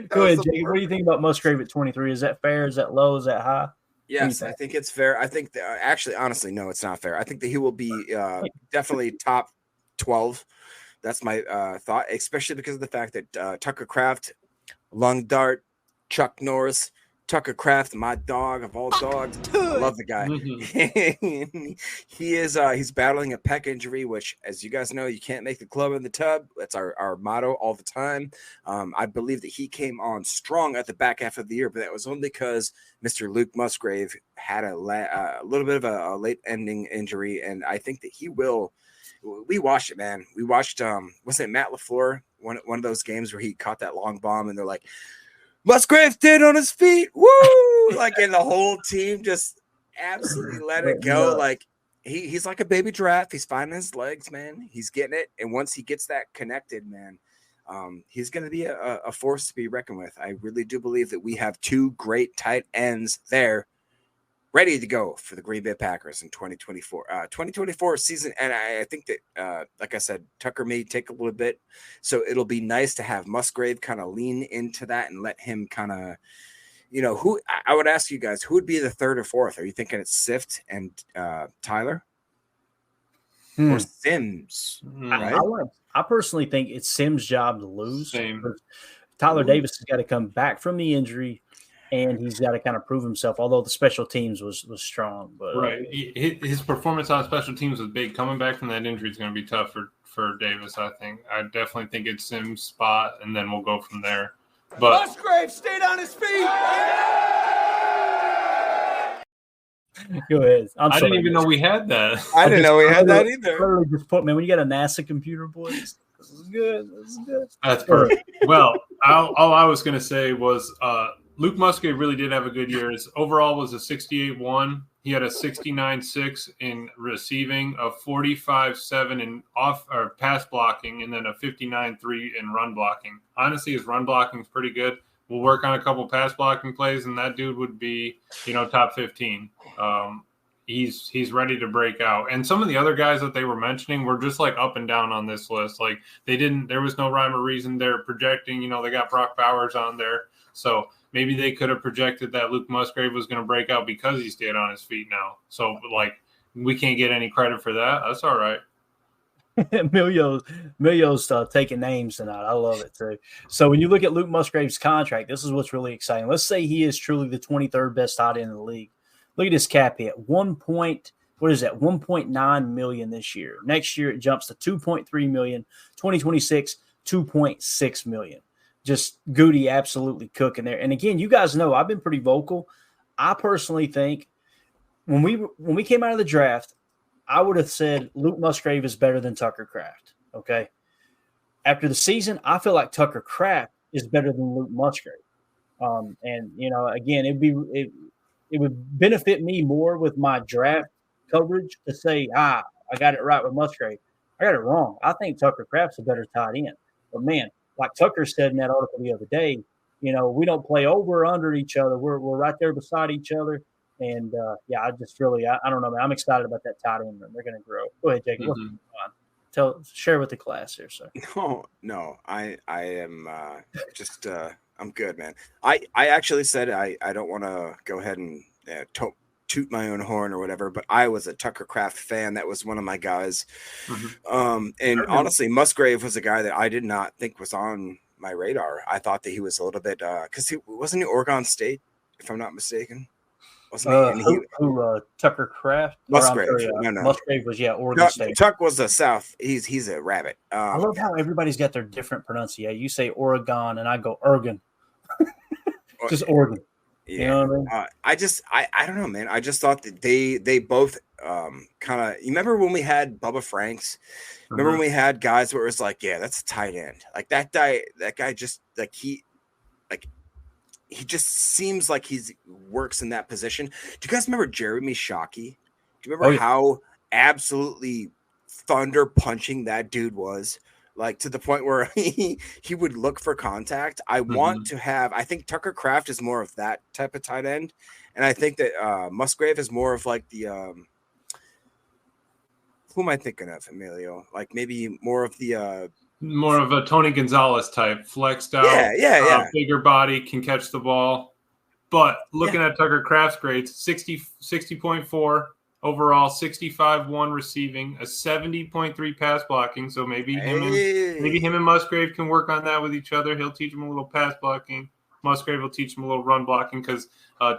Speaker 3: Go ahead, Jacob. What do you think about Musgrave at 23? Is that fair? Is that low? Is that high?
Speaker 5: Yes, I think it's fair. I think that, actually, honestly, no, it's not fair. I think that he will be definitely top 12. That's my thought, especially because of the fact that Tucker Kraft, Lung Dart, Chuck Norris, Tucker Kraft, my dog of all dogs. I love the guy. He is he's battling a pec injury, which, as you guys know, you can't make the club in the tub. That's our motto all the time. I believe that he came on strong at the back half of the year, but that was only because Mr. Luke Musgrave had a little bit of a late ending injury, and I think that he will. We watched it, man. We watched was it Matt LaFleur, one of those games where he caught that long bomb, and they're like, Musgrave dead on his feet, woo! Like, and the whole team just absolutely let it go. Like he's like a baby giraffe. He's finding his legs, man. He's getting it, and once he gets that connected, man, he's going to be a force to be reckoned with. I really do believe that we have two great tight ends there, ready to go for the Green Bay Packers in 2024. 2024 season, and I think that, like I said, Tucker may take a little bit, so it'll be nice to have Musgrave kind of lean into that and let him kind of, who I would ask you guys, who would be the third or fourth? Are you thinking it's Sift and Tyler? or Sims. Right?
Speaker 3: I personally think it's Sims' job to lose.
Speaker 4: Same.
Speaker 3: Tyler Davis has got to come back from the injury, and he's got to kind of prove himself. Although the special teams was strong, but
Speaker 4: right, his performance on special teams was big. Coming back from that injury is going to be tough for Davis. I definitely think it's Sims' spot, and then we'll go from there. But
Speaker 1: Musgrave stayed on his feet.
Speaker 3: Go ahead.
Speaker 4: I didn't even know we had that.
Speaker 5: I didn't know we had that either.
Speaker 3: Literally just put, man, when you got a NASA computer, boys, this is good. This is good.
Speaker 4: That's perfect. Well, all I was going to say was Luke Musgrave really did have a good year. His overall was a 68-1. He had a 69-6 in receiving, a 45-7 in off or pass blocking, and then a 59-3 in run blocking. Honestly, his run blocking is pretty good. We'll work on a couple pass blocking plays, and that dude would be, top 15. He's ready to break out. And some of the other guys that they were mentioning were just like up and down on this list. Like there was no rhyme or reason. They're projecting, they got Brock Bowers on there. So maybe they could have projected that Luke Musgrave was going to break out because he stayed on his feet now. So we can't get any credit for that. That's all right.
Speaker 3: Milio's taking names tonight. I love it too. So when you look at Luke Musgrave's contract, this is what's really exciting. Let's say he is truly the 23rd best tight end in the league. Look at his cap hit. 1.9 million this year. Next year it jumps to 2.3 million. 2026, 2.6 million. Just Goody absolutely cooking there. And again, you guys know I've been pretty vocal. I personally think when we came out of the draft, I would have said Luke Musgrave is better than Tucker Kraft. Okay. After the season, I feel like Tucker Kraft is better than Luke Musgrave. Again, it would benefit me more with my draft coverage to say, I got it right with Musgrave. I got it wrong. I think Tucker Kraft's a better tight end. But man, like Tucker said in that article the other day, we don't play over or under each other. We're right there beside each other. And I just really, I don't know, man. I'm excited about that tight end room. They're going to grow. Go ahead, Jacob. What's going on? Share with the class here, sir.
Speaker 5: No, I am just I'm good, man. I actually said I don't want to go ahead and toot my own horn or whatever, but I was a Tucker Kraft fan. That was one of my guys. And honestly, Musgrave was a guy that I did not think was on my radar. I thought that he was a little bit because he wasn't Oregon State, if I'm not mistaken.
Speaker 3: Tucker Kraft?
Speaker 5: Musgrave. No.
Speaker 3: Musgrave was, Oregon State.
Speaker 5: Tuck was the South. He's a rabbit.
Speaker 3: I love how everybody's got their different pronunciation. You say Oregon, and I go Oregon. Just Oregon.
Speaker 5: Yeah.
Speaker 3: You know what I mean?
Speaker 5: I don't know, man. I just thought that they both kind of. You remember when we had Bubba Franks? Remember when we had guys where it was like, yeah, that's a tight end. Like that guy just he just seems like he works in that position. Do you guys remember Jeremy Shockey? Do you remember how absolutely thunder punching that dude was? Like to the point where he would look for contact. I think Tucker Kraft is more of that type of tight end. And I think that Musgrave is more of like the who am I thinking of, Emilio? Like maybe more of the
Speaker 4: more of a Tony Gonzalez type, flexed out, bigger body, can catch the ball. But looking at Tucker Kraft's grades, 60.4 overall, 65-1 receiving, a 70.3 pass blocking. So maybe him and Musgrave can work on that with each other. He'll teach him a little pass blocking. Musgrave will teach him a little run blocking because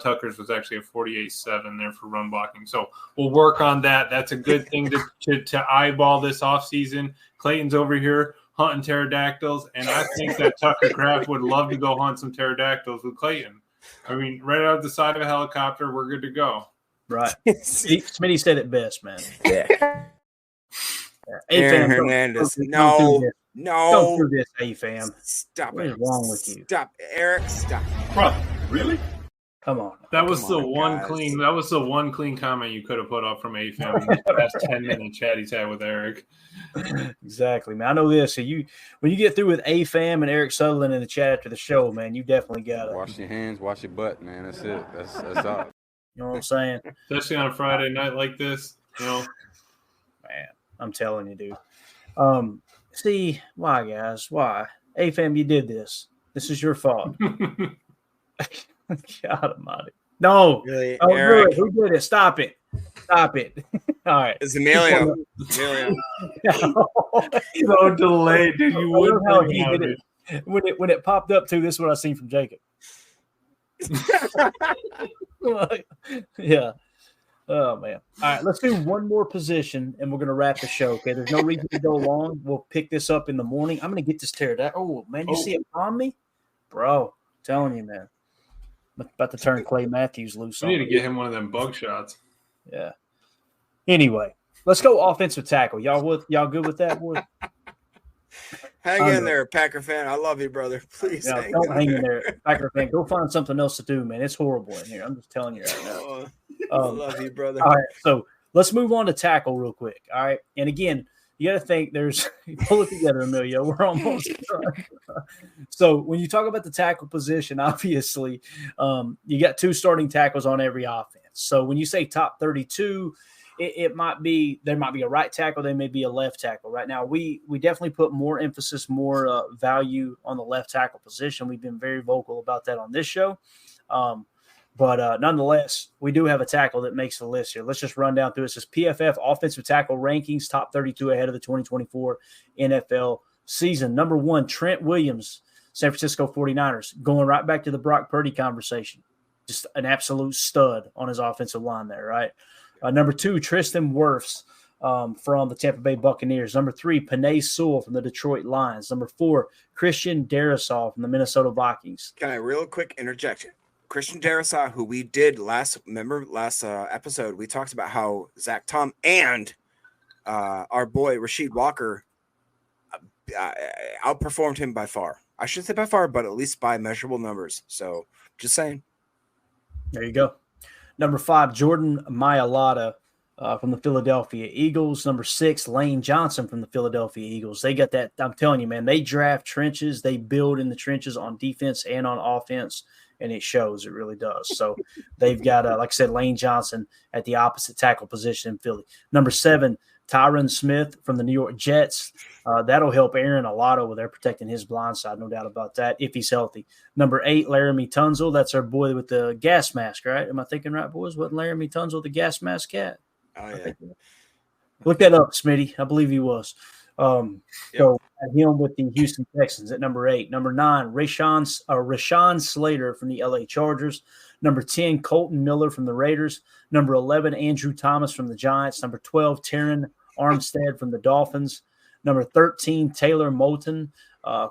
Speaker 4: Tucker's was actually a 48-7 there for run blocking. So we'll work on that. That's a good thing to eyeball this offseason. Clayton's over here hunting pterodactyls, and I think that Tucker Kraft would love to go hunt some pterodactyls with Clayton. I mean, right out of the side of a helicopter, we're good to go.
Speaker 3: Right. Smitty said it best, man.
Speaker 5: Yeah. Aaron Hernandez. No.
Speaker 3: Don't do this, A-fam.
Speaker 5: Stop
Speaker 3: what
Speaker 5: it.
Speaker 3: What is wrong with you?
Speaker 5: Stop, Eric. Stop.
Speaker 1: Bro, really?
Speaker 3: Come on.
Speaker 4: That was the one clean comment you could have put up from A-fam in the past 10-minute chat he's had with Eric.
Speaker 3: Exactly, man. I know this. So when you get through with A-fam and Eric Sutherland in the chat after the show, man, you definitely got to
Speaker 7: wash your hands, wash your butt, man. That's it. That's all.
Speaker 3: You know what I'm saying?
Speaker 4: Especially on a Friday night like this,
Speaker 3: Man, I'm telling you, dude. See, why, guys? Why? A-fam, you did this. This is your fault. God almighty. No.
Speaker 5: Really,
Speaker 3: Oh,
Speaker 5: Eric?
Speaker 3: Who did it? Stop it. Stop it. All right.
Speaker 5: It's Emilio.
Speaker 4: So delayed, dude. You would
Speaker 3: how
Speaker 4: bring
Speaker 3: he
Speaker 4: it out,
Speaker 3: did it. When it popped up too, this is what I seen from Jacob. Yeah. Oh man. All right, let's do one more position and we're gonna wrap the show. Okay. There's no reason to go long. We'll pick this up in the morning. I'm gonna get this tear down. Oh man, you see it on me? Bro, I'm telling you, man. I'm about to turn Clay Matthews loose
Speaker 4: We
Speaker 3: on
Speaker 4: need to
Speaker 3: me.
Speaker 4: get him one of them bug shots.
Speaker 3: Yeah. Anyway, let's go offensive tackle. Y'all good with that, boy?
Speaker 5: Hang in there, Packer fan. I love you, brother. Please
Speaker 3: Don't hang in there, Packer fan. Go find something else to do, man. It's horrible in here. I'm just telling you right now.
Speaker 5: I love you, brother.
Speaker 3: All right, so let's move on to tackle real quick. All right, and again, you got to think there's pull it together, Emilio. We're almost done. So when you talk about the tackle position, obviously, you got 2 starting tackles on every offense. So when you say top 32, there might be a right tackle, there may be a left tackle. Right now, we definitely put more emphasis, more value on the left tackle position. We've been very vocal about that on this show. But nonetheless, we do have a tackle that makes the list here. Let's just run down through it. It says PFF offensive tackle rankings, top 32 ahead of the 2024 NFL season. Number 1, Trent Williams, San Francisco 49ers, going right back to the Brock Purdy conversation. Just an absolute stud on his offensive line there, right? Number 2, Tristan Wirfs from the Tampa Bay Buccaneers. Number 3, Penei Sewell from the Detroit Lions. Number 4, Christian Darrisaw from the Minnesota Vikings.
Speaker 5: Can I real quick interject? Christian Darrisaw, who we did last episode, we talked about how Zach Tom and our boy Rasheed Walker outperformed him by far. I shouldn't say by far, but at least by measurable numbers. So just saying. There
Speaker 3: you go. Number 5, Jordan Mailata from the Philadelphia Eagles. Number 6, Lane Johnson from the Philadelphia Eagles. They got that. I'm telling you, man, they draft trenches. They build in the trenches on defense and on offense, and it shows. It really does. So they've got, like I said, Lane Johnson at the opposite tackle position in Philly. Number 7, Tyron Smith from the New York Jets. That'll help Aaron a lot over there, protecting his blind side, no doubt about that, if he's healthy. Number 8, Laramie Tunzel. That's our boy with the gas mask, right? Am I thinking right, boys? Wasn't Laramie Tunzel the gas mask cat?
Speaker 5: Oh, yeah.
Speaker 3: Look that up, Smitty. I believe he was. So him with the Houston Texans at number 8. Number 9, Rashawn Slater from the LA Chargers. Number 10, Colton Miller from the Raiders. Number 11, Andrew Thomas from the Giants. Number 12, Taron Armstead from the Dolphins. Number 13, Taylor Moton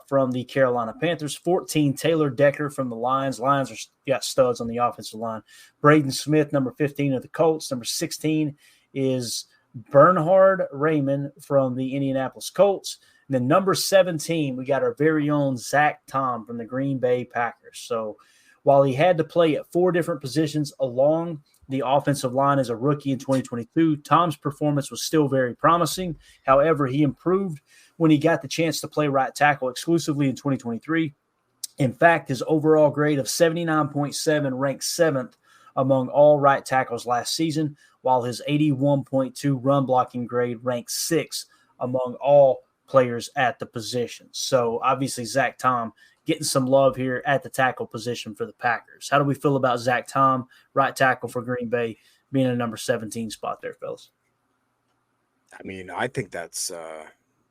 Speaker 3: from the Carolina Panthers. 14, Taylor Decker from the Lions. Lions got studs on the offensive line. Braden Smith, number 15 of the Colts. Number 16 is Bernhard Raymond from the Indianapolis Colts. And then number 17, we got our very own Zach Tom from the Green Bay Packers. So while he had to play at 4 different positions along the offensive line as a rookie in 2022, Tom's performance was still very promising. However, he improved when he got the chance to play right tackle exclusively in 2023. In fact, his overall grade of 79.7 ranked 7th among all right tackles last season, while his 81.2 run blocking grade ranked 6th among all players at the position. So obviously Zach Tom getting some love here at the tackle position for the Packers. How do we feel about Zach Tom, right tackle for Green Bay, being a number 17 spot there, fellas?
Speaker 5: I mean, I think that's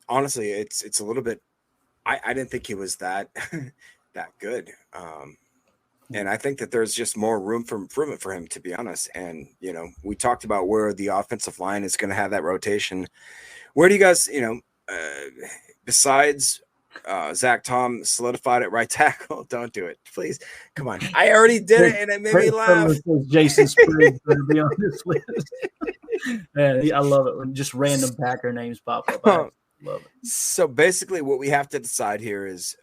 Speaker 5: honestly, it's a little bit. I didn't think he was that that good, and I think that there's just more room for improvement for him, to be honest. And we talked about where the offensive line is going to have that rotation. Where do you guys, besides Zach Tom solidified at right tackle? Don't do it, please. Come on, I already did it, and it made me laugh.
Speaker 3: Jason Spriggs better be on this list. Man, I love it when just random Packer names pop up. I love it.
Speaker 5: So basically, what we have to decide here is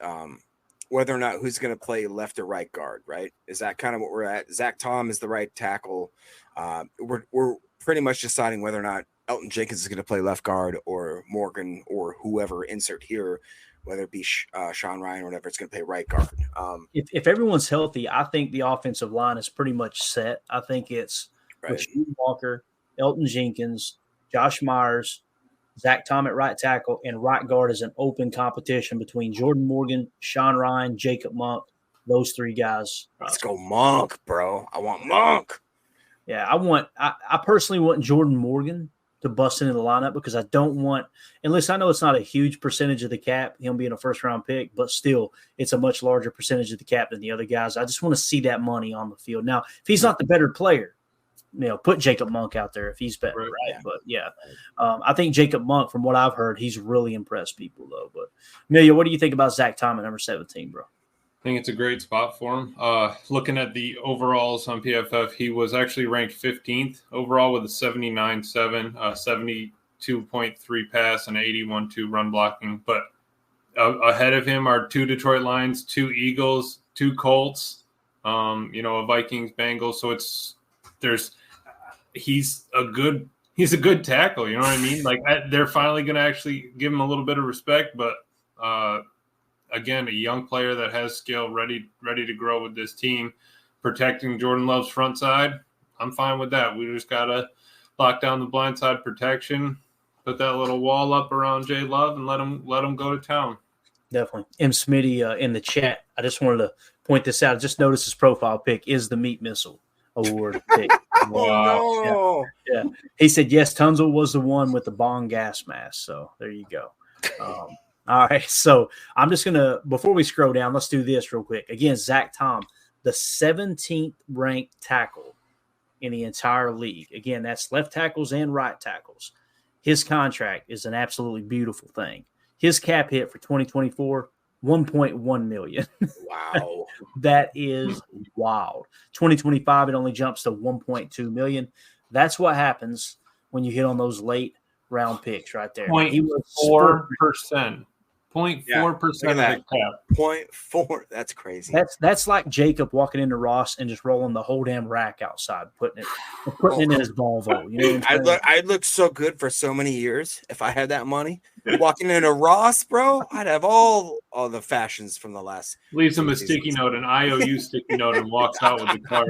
Speaker 5: whether or not who's going to play left or right guard. Right? Is that kind of what we're at? Zach Tom is the right tackle. We're pretty much deciding whether or not Elton Jenkins is going to play left guard, or Morgan, or whoever insert here, whether it be Sean Ryan or whatever, it's going to play right guard.
Speaker 3: If everyone's healthy, I think the offensive line is pretty much set. I think it's Rasheed Walker, Elton Jenkins, Josh Myers, Zach Tom at right tackle, and right guard is an open competition between Jordan Morgan, Sean Ryan, Jacob Monk, those 3 guys.
Speaker 5: Let's go Monk, bro. I want Monk.
Speaker 3: Yeah, I personally want Jordan Morgan to bust into the lineup because I don't want – and listen, I know it's not a huge percentage of the cap, him being a first-round pick, but still it's a much larger percentage of the cap than the other guys. I just want to see that money on the field. Now, if he's not the better player, put Jacob Monk out there if he's better, right?
Speaker 5: Yeah.
Speaker 3: But, yeah, I think Jacob Monk, from what I've heard, he's really impressed people, though. But, Amelia, what do you think about Zach Tom at number 17, bro?
Speaker 4: I think it's a great spot for him. Looking at the overalls on PFF, he was actually ranked 15th overall with a 79.7, 72.3 pass, and 81.2 run blocking. But ahead of him are 2 Detroit Lions, 2 Eagles, 2 Colts, a Vikings, Bengals. So he's a good tackle. You know what I mean? Like they're finally going to actually give him a little bit of respect, but. Again, a young player that has skill, ready to grow with this team, protecting Jordan Love's front side. I'm fine with that. We just gotta lock down the blind side protection, put that little wall up around Jay Love, and let him go to town.
Speaker 3: Definitely. M. Smitty in the chat. I just wanted to point this out. I just noticed his profile pic is the Meat Missile Award pick.
Speaker 5: Wow. Oh, no.
Speaker 3: Yeah. He said yes. Tunzel was the one with the Bong gas mask. So there you go. All right, so I'm just going to, before we scroll down, let's do this real quick. Again, Zach Tom, the 17th ranked tackle in the entire league. Again, that's left tackles and right tackles. His contract is an absolutely beautiful thing. His cap hit for 2024, $1.1 million.
Speaker 5: Wow.
Speaker 3: That is wild. 2025, it only jumps to $1.2 million. That's what happens when you hit on those late round picks right there.
Speaker 4: 0.4%. 0.4% of the cap.
Speaker 5: 0.4. That's crazy.
Speaker 3: That's like Jacob walking into Ross and just rolling the whole damn rack outside, putting it in his Volvo. You know
Speaker 5: I'd look so good for so many years if I had that money. Walking into Ross, bro, I'd have all the fashions from the last.
Speaker 4: Leaves him a sticky note, an IOU sticky note, and walks out with the car.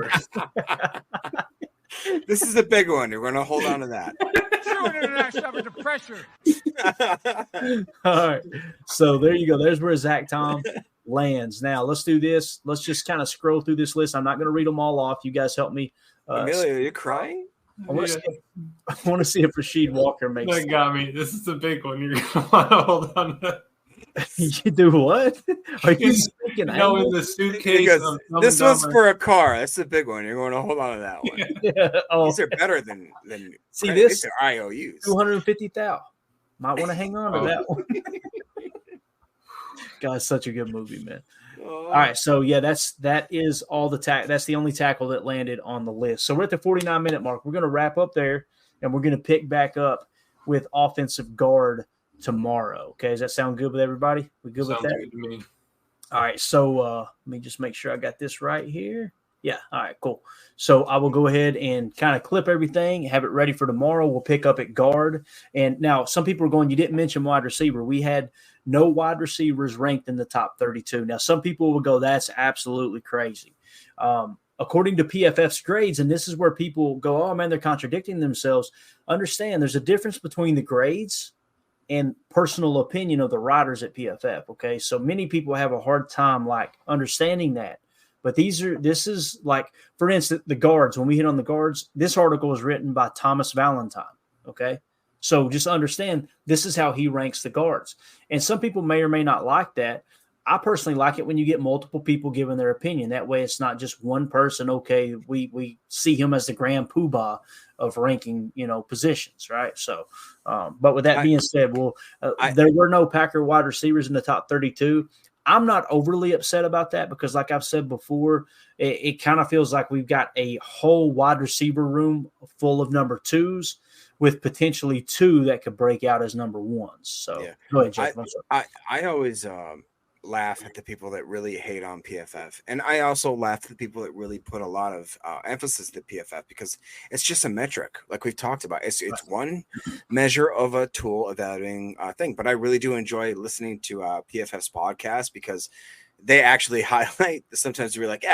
Speaker 5: This is a big one. We're going to hold on to that.
Speaker 1: Under pressure.
Speaker 3: All right. So there you go. There's where Zach Tom lands. Now let's do this. Let's just kind of scroll through this list. I'm not going to read them all off. You guys help me.
Speaker 5: Amelia, are you crying?
Speaker 3: I want to see if Rasheed Walker makes
Speaker 4: that. Got me. This is a big one. You're going to want to hold on to.
Speaker 3: You do what? Are you speaking?
Speaker 4: In the suitcase.
Speaker 5: This one's for a car. That's a big one. You're going to hold on to that one.
Speaker 3: Yeah. Oh.
Speaker 5: These are better than
Speaker 3: see this.
Speaker 5: These are IOUs.
Speaker 3: 250,000. Might want to hang on to that one. God, such a good movie, man. All right, so yeah, that is all the that's the only tackle that landed on the list. So we're at the 49-minute mark. We're going to wrap up there, and we're going to pick back up with offensive guard tomorrow. Okay, does that sound good with everybody? We good with that?
Speaker 4: Good to me.
Speaker 3: All right, so let me just make sure I got this right here. Yeah, all right, cool. So I will go ahead and kind of clip everything, have it ready for tomorrow. We'll pick up at guard. And now some people are going, you didn't mention wide receiver. We had no wide receivers ranked in the top 32. Now some people will go, that's absolutely crazy. According to PFF's grades, and this is where people go, oh, man, they're contradicting themselves. Understand there's a difference between the grades and personal opinion of the writers at PFF, okay? So many people have a hard time, like, understanding that. But this is like, for instance, the guards. When we hit on the guards, this article was written by Thomas Valentine, okay? So just understand this is how he ranks the guards. And some people may or may not like that. I personally like it when you get multiple people giving their opinion. That way it's not just one person, okay, we see him as the grand poobah of ranking, positions, right? So, but with that being said, there were no Packer wide receivers in the top 32. I'm not overly upset about that because, like I've said before, it kind of feels like we've got a whole wide receiver room full of number twos with potentially two that could break out as number ones. So yeah. Go ahead, Jeff.
Speaker 5: I always laugh at the people that really hate on PFF. And I also laugh at the people that really put a lot of emphasis to PFF because it's just a metric like we've talked about. It's one measure of a tool evaluating thing. But I really do enjoy listening to PFF's podcast because they actually highlight sometimes we're like,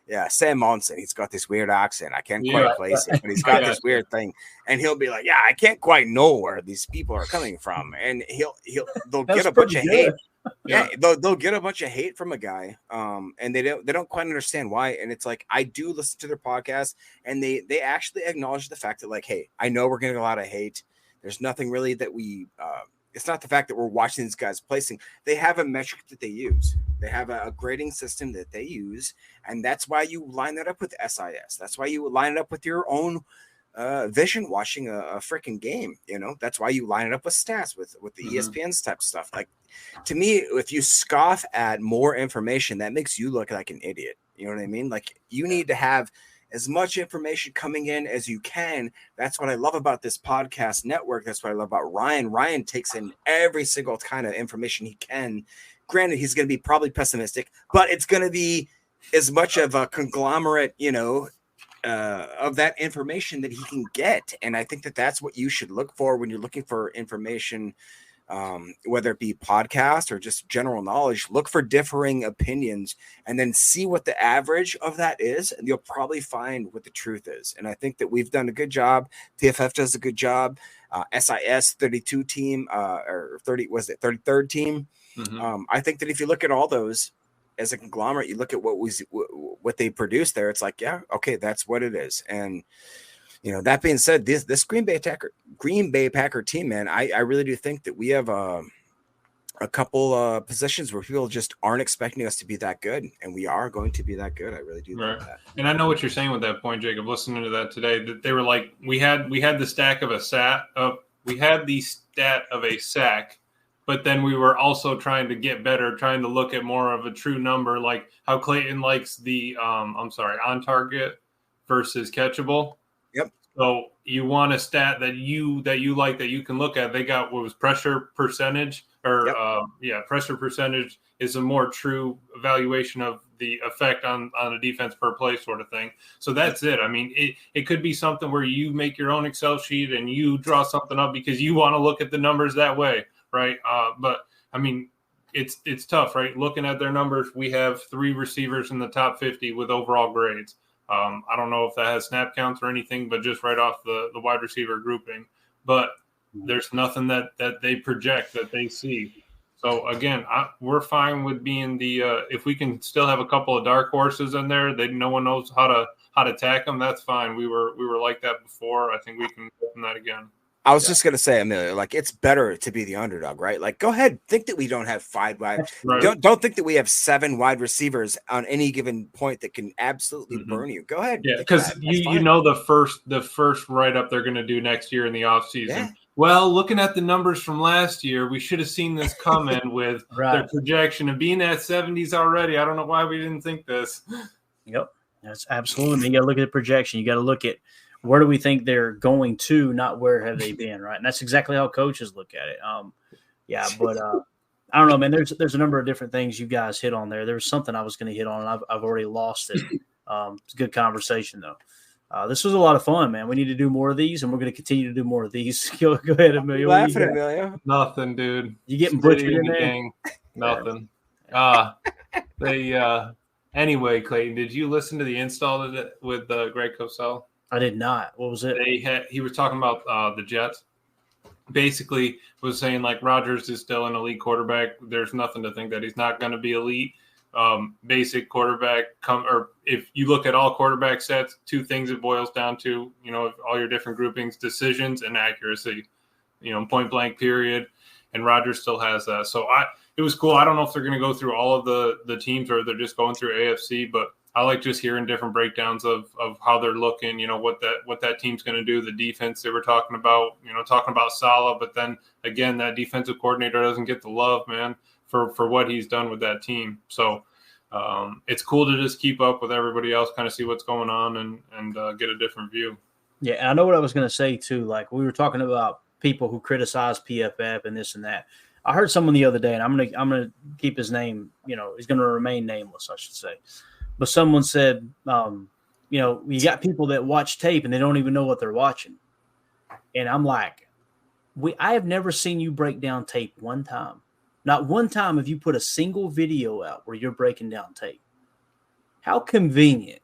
Speaker 5: yeah, Sam Monson, he's got this weird accent. I can't quite place it, but he's got this weird thing. And he'll be like, I can't quite know where these people are coming from. And they'll get a bunch of hate. Yeah, they'll get a bunch of hate from a guy, and they don't quite understand why. And it's like, I do listen to their podcast, and they actually acknowledge the fact that, like, hey, I know we're getting a lot of hate. There's nothing really that we. It's not the fact that we're watching these guys placing. They have a metric that they use. They have a grading system that they use, and that's why you line that up with SIS. That's why you line it up with your own vision watching a freaking game. You know, that's why you line it up with stats, with the ESPN's type of stuff. Like, to me, if you scoff at more information, that makes you look like an idiot. You know what I mean? Like, you need to have as much information coming in as you can. That's what I love about this podcast network. That's what I love about Ryan. Ryan takes in every single kind of information he can. Granted, he's going to be probably pessimistic, but it's going to be as much of a conglomerate, you know, of that information that he can get. And I think that that's what you should look for when you're looking for information, whether it be podcast or just general knowledge. Look for differing opinions and then see what the average of that is, and you'll probably find what the truth is. And I think that we've done a good job. PFF does a good job. SIS 32 team, or 33rd team. I think that if you look at all those as a conglomerate, you look at what they produce there, it's like, yeah, okay, that's what it is. And you know, that being said, this Green Bay Packer team, man, I really do think that we have a couple positions where people just aren't expecting us to be that good, and we are going to be that good. I really do think that.
Speaker 4: And I know what you're saying with that point, Jacob. Listening to that today, that they were like, we had the stat of a sack, but then we were also trying to get better, trying to look at more of a true number, like how Clayton likes the on target versus catchable.
Speaker 5: Yep.
Speaker 4: So you want a stat that you like, that you can look at. They got what was pressure percentage, or pressure percentage is a more true evaluation of the effect on a defense per play sort of thing. So that's it. I mean, it could be something where you make your own Excel sheet and you draw something up because you want to look at the numbers that way, right? But I mean, it's tough, right? Looking at their numbers, we have 3 receivers in the top 50 with overall grades. I don't know if that has snap counts or anything, but just right off the wide receiver grouping. But there's nothing that they project that they see. So again, we're fine with being if we can still have a couple of dark horses in there, no one knows how to attack them. That's fine. We were like that before. I think we can open that again.
Speaker 5: I was just going to say, Amelia, like, it's better to be the underdog, right? Like, go ahead. Think that we don't have 5 wide. Right. Don't think that we have 7 wide receivers on any given point that can absolutely burn you. Go ahead.
Speaker 4: Yeah, because you know the first write-up they're going to do next year in the offseason. Yeah. Well, looking at the numbers from last year, we should have seen this coming with their projection of being at 70s already. I don't know why we didn't think this. Yep,
Speaker 3: that's absolutely. You got to look at the projection. You got to look at where do we think they're going to, not where have they been, right? And that's exactly how coaches look at it. But I don't know, man. There's a number of different things you guys hit on there. There was something I was going to hit on, and I've already lost it. It's a good conversation, though. This was a lot of fun, man. We need to do more of these, and we're going to continue to do more of these. Go ahead, Amelia.
Speaker 5: Laughing, Amelia.
Speaker 4: Nothing, dude.
Speaker 3: You getting butchered in there?
Speaker 4: Nothing. Anyway, Clayton, did you listen to the install with Greg Cosell?
Speaker 3: I did not. What was it?
Speaker 4: He was talking about the Jets. Basically, was saying like Rodgers is still an elite quarterback. There's nothing to think that he's not going to be elite. Basic quarterback. Or if you look at all quarterback sets, 2 things it boils down to. You know, all your different groupings: decisions and accuracy. You know, point blank period. And Rodgers still has that. So it was cool. I don't know if they're going to go through all of the teams or they're just going through AFC, but I like just hearing different breakdowns of how they're looking, you know, what that team's going to do, the defense they were talking about Saleh, but then again, that defensive coordinator doesn't get the love, man, for what he's done with that team. So it's cool to just keep up with everybody else, kind of see what's going on and get a different view.
Speaker 3: Yeah, and I know what I was going to say too. Like, we were talking about people who criticize PFF and this and that. I heard someone the other day, and I'm gonna keep his name. You know, he's going to remain nameless, I should say. But someone said, you know, you got people that watch tape and they don't even know what they're watching. And I'm like, I have never seen you break down tape one time. Not one time have you put a single video out where you're breaking down tape. How convenient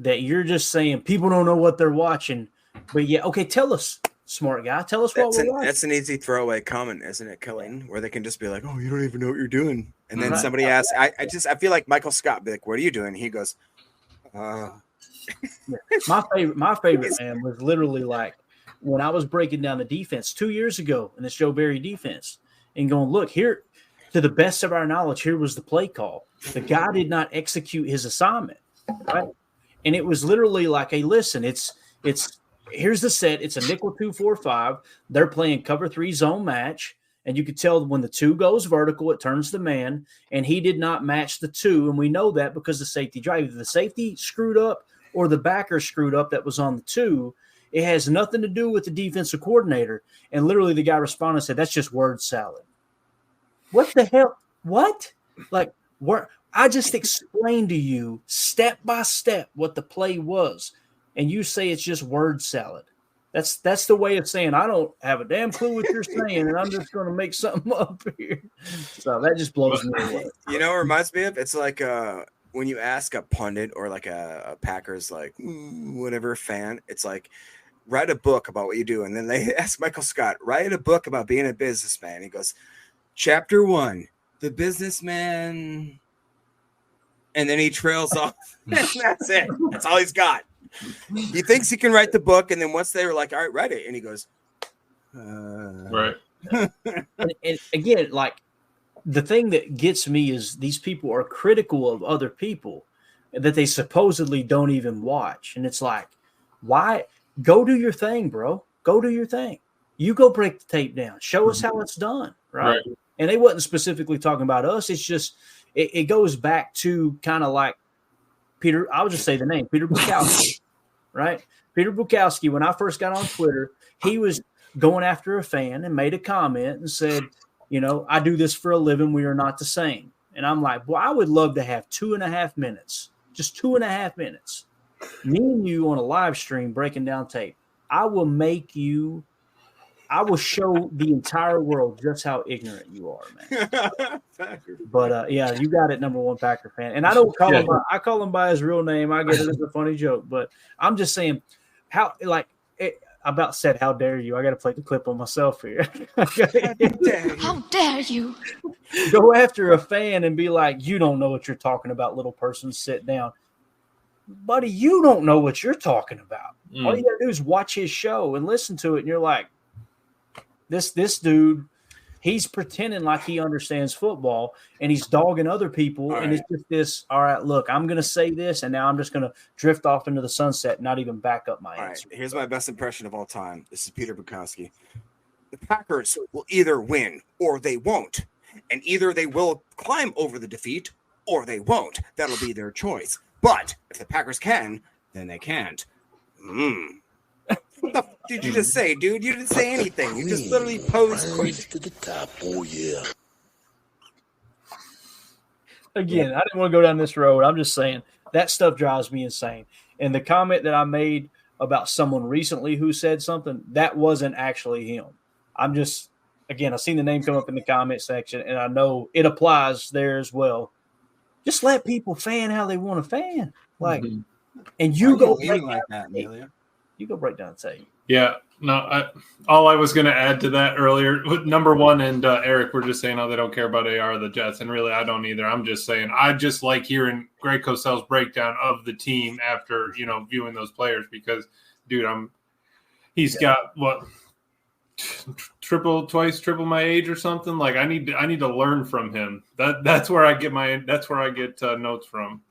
Speaker 3: that you're just saying people don't know what they're watching. But yeah, okay, tell us Smart guy. Tell us what we're watching.
Speaker 5: That's an easy throwaway comment, isn't it, Colleen? Where they can just be like, "Oh, you don't even know what you're doing," and then somebody asks, "I feel like Michael Scott be like, what are you doing?" He goes,
Speaker 3: My favorite man was literally like when I was breaking down the defense 2 years ago in this Joe Barry defense and going, look, here, to the best of our knowledge, here was the play call. The guy did not execute his assignment, right? And it was literally like, hey, listen, it's here's the set. It's a nickel 2-4-5. They're playing cover 3 zone match. And you could tell when the 2 goes vertical, it turns the man. And he did not match the 2. And we know that because the safety drive. Either the safety screwed up or the backer screwed up that was on the 2. It has nothing to do with the defensive coordinator. And literally the guy responded and said, that's just word salad. What the hell? What? Like, I just explained to you step by step what the play was. And you say it's just word salad. That's the way of saying I don't have a damn clue what you're saying, and I'm just going to make something up here. So that just blows me away.
Speaker 5: You know, it reminds me of, it's like when you ask a pundit or like a Packers like whatever fan, it's like write a book about what you do, and then they ask Michael Scott, write a book about being a businessman. He goes, Chapter 1, the businessman, and then he trails off. That's it. That's all he's got. He thinks he can write the book, and then once they were like, all right, write it, and he goes,
Speaker 4: right.
Speaker 3: and again, like the thing that gets me is these people are critical of other people that they supposedly don't even watch. And it's like, why? Go do your thing, bro. Go do your thing. You go break the tape down. Show us how it's done, right? And they wasn't specifically talking about us. It's just it goes back to kind of like Peter. I'll just say the name, Peter Bukowski. Right? Peter Bukowski, when I first got on Twitter, he was going after a fan and made a comment and said, you know, I do this for a living. We are not the same. And I'm like, well, I would love to have 2.5 minutes, just 2.5 minutes, me and you on a live stream breaking down tape. I will show the entire world just how ignorant you are, man. But yeah, you got it, number one Packer fan. And I don't call him. I call him by his real name. I get it as a funny joke, but I'm just saying, how about said, how dare you? I got to play the clip on myself here.
Speaker 8: How dare you?
Speaker 3: Go after a fan and be like, you don't know what you're talking about, little person. Sit down, buddy. You don't know what you're talking about. All you got to do is watch his show and listen to it, and you're like, This dude, he's pretending like he understands football, and he's dogging other people, and it's just this, all right, look, I'm going to say this, and now I'm just going to drift off into the sunset and not even back up my answer.
Speaker 5: Right, here's my best impression of all time. This is Peter Bukowski. The Packers will either win or they won't, and either they will climb over the defeat or they won't. That'll be their choice. But if the Packers can, then they can't. What the f- did you just say, dude? You didn't say anything. You just literally posed.
Speaker 9: To the top. Oh, yeah.
Speaker 3: Again, I didn't want to go down this road. I'm just saying that stuff drives me insane. And the comment that I made about someone recently who said something, that wasn't actually him. I'm just, again, I've seen the name come up in the comment section, and I know it applies there as well. Just let people fan how they want to fan. Like, and you go break like that, Amelia. You go break down the tape.
Speaker 4: Yeah, no. All I was going to add to that earlier, number one, and Eric were just saying, "Oh, they don't care about AR or the Jets," and really, I don't either. I'm just saying, I just like hearing Greg Cosell's breakdown of the team after viewing those players because, dude, he's got what triple my age or something. Like I need to learn from him. That's where I get notes from.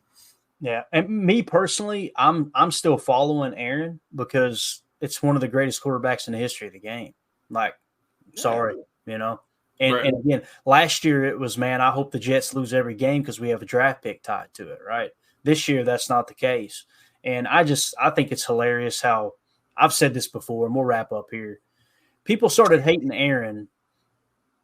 Speaker 3: Yeah, and me personally, I'm still following Aaron because it's one of the greatest quarterbacks in the history of the game. Like, sorry, And again, last year it was, man, I hope the Jets lose every game because we have a draft pick tied to it, right? This year that's not the case, and I think it's hilarious how I've said this before, and we'll wrap up here. People started hating Aaron